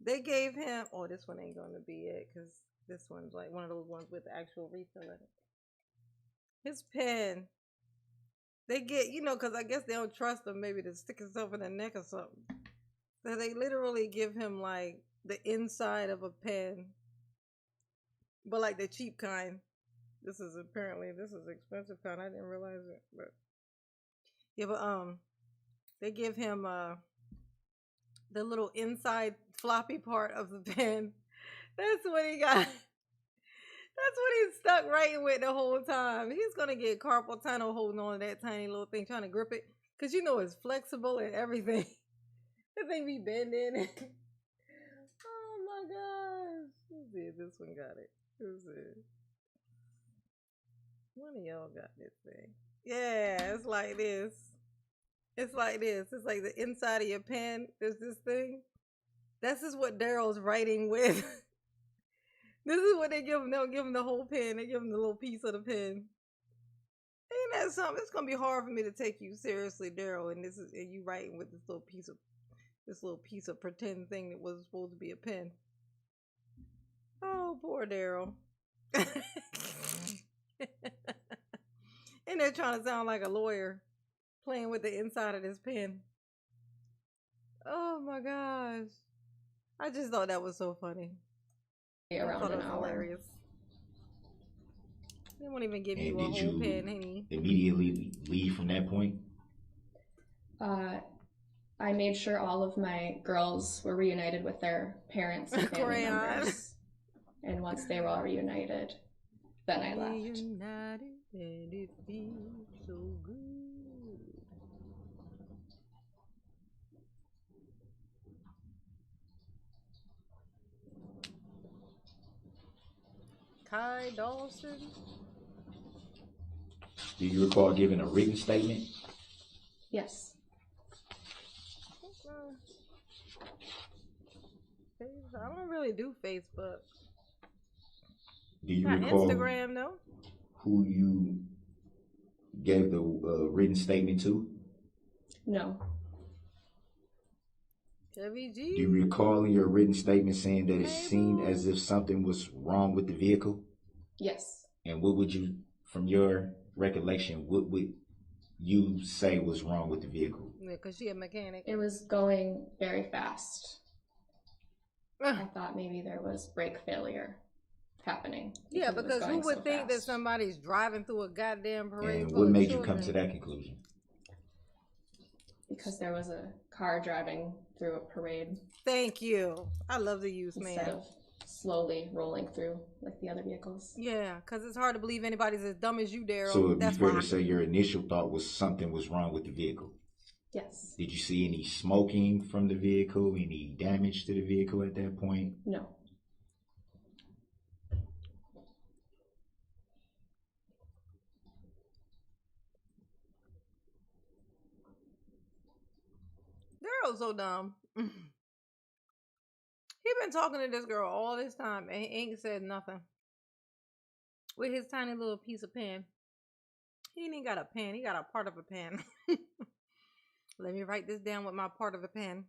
they gave him. Oh, this one ain't gonna be it because this one's like one of those ones with the actual refill in it. His pen. They get, because I guess they don't trust him maybe to stick himself in the neck or something. So they literally give him like the inside of a pen, but like the cheap kind. This is expensive kind. I didn't realize it, but yeah, but they give him the little inside floppy part of the pen. That's what he got. That's what he's stuck writing with the whole time. He's gonna get carpal tunnel holding on to that tiny little thing, trying to grip it, cause it's flexible and everything. That thing be bending. Oh my gosh! Let's see if this one got it. Let's see. One of y'all got this thing. Yeah, it's like this. It's like this. It's like the inside of your pen. There's this thing. This is what Darrell's writing with. This is what they give him. They don't give him the whole pen. They give him the little piece of the pen. Ain't that something? It's gonna be hard for me to take you seriously, Darrell. And you writing with this little piece of pretend thing that was supposed to be a pen. Oh, poor Darrell. And they're trying to sound like a lawyer, playing with the inside of this pen. Oh my gosh! I just thought that was so funny. around an hour. Hilarious. They won't even give you a whole pen, honey. Immediately leave from that point? I made sure all of my girls were reunited with their parents and family members. And once they were all reunited, then I left. Reunited and it feels so good. Kai Dawson. Do you recall giving a written statement? Yes. I don't really do Facebook. Do you Got recall Instagram though? who you gave the written statement to? No. WG. Do you recall in your written statement saying that it seemed as if something was wrong with the vehicle? Yes. And what would you, from your recollection, what would you say was wrong with the vehicle? Yeah, because she a mechanic. It was going very fast. I thought maybe there was brake failure happening. Yeah, because who would think that somebody's driving through a goddamn parade? And what made you come to that conclusion? Because there was a car driving through a parade. Thank you. I love the youth, man. Instead of slowly rolling through like the other vehicles. Yeah, because it's hard to believe anybody's as dumb as you, Darrell. So it'd be fair to say your initial thought was something was wrong with the vehicle. Yes. Did you see any smoking from the vehicle, any damage to the vehicle at that point? No. Darrell's so dumb. He been talking to this girl all this time and he ain't said nothing. With his tiny little piece of pen. He ain't got a pen. He got a part of a pen. Let me write this down with my part of a pen.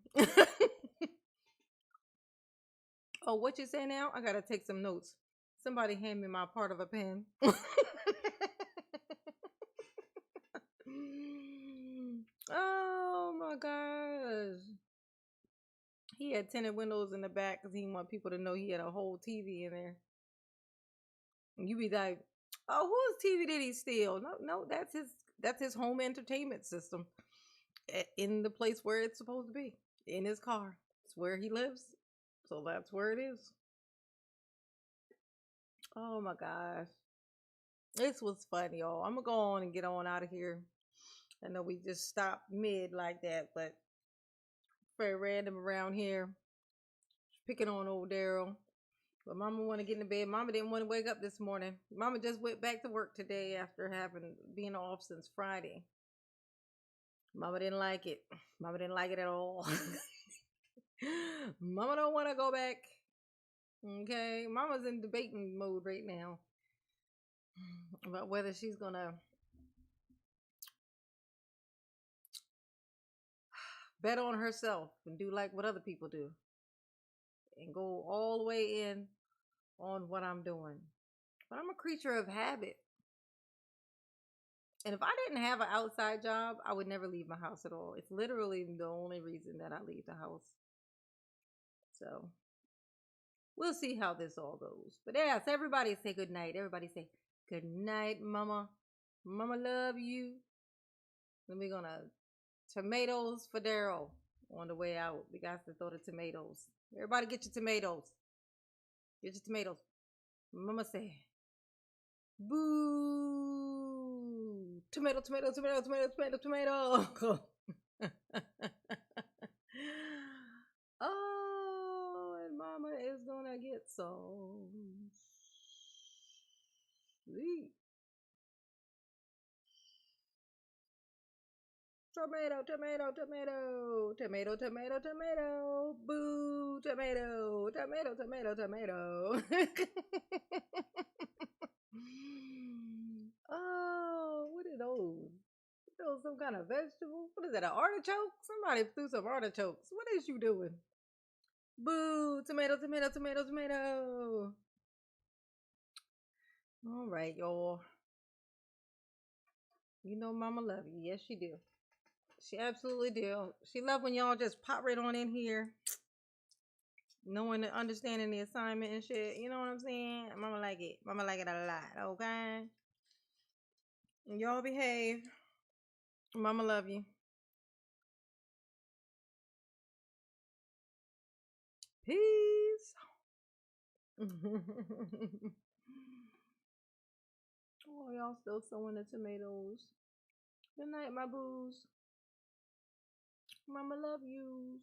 Oh, what you say now? I gotta take some notes. Somebody hand me my part of a pen. Oh my gosh. He had tinted windows in the back because he didn't want people to know he had a whole TV in there. And you be like, oh, whose TV did he steal? No, that's his home entertainment system. In the place where it's supposed to be. In his car. It's where he lives. So that's where it is. Oh my gosh. This was fun, y'all. I'm gonna go on and get on out of here. I know we just stopped mid like that, but very random around here. picking on old Daryl. But Mama want to get in the bed. Mama didn't want to wake up this morning. Mama just went back to work today after being off since Friday. Mama didn't like it. Mama didn't like it at all. Mama don't want to go back. Okay, Mama's in debating mode right now about whether she's gonna bet on herself and do like what other people do and go all the way in on what I'm doing. But I'm a creature of habit. And if I didn't have an outside job, I would never leave my house at all. It's literally the only reason that I leave the house. So we'll see how this all goes. But yes, everybody say good night. Everybody say good night, Mama. Mama love you. Then we're gonna tomatoes for Daryl on the way out. We got to throw the tomatoes. Everybody get your tomatoes. Get your tomatoes. Mama say boo. Tomato, tomato, tomato, tomato, tomato, tomato. Oh, and Mama is gonna get so sweet. Tomato, tomato, tomato, tomato, tomato, tomato, boo, tomato, tomato, tomato, tomato. Oh, what are those? Those some kind of vegetable? What is that, an artichoke? Somebody threw some artichokes. What is you doing? Boo, tomato, tomato, tomato, tomato. All right, y'all. You know Mama love you. Yes, she do. She absolutely do. She love when y'all just pop right on in here, knowing and understanding the assignment and shit. You know what I'm saying? Mama like it. Mama like it a lot. Okay. And y'all behave. Mama love you. Peace. Oh, y'all still sowing the tomatoes. Good night, my boos. Mama love you.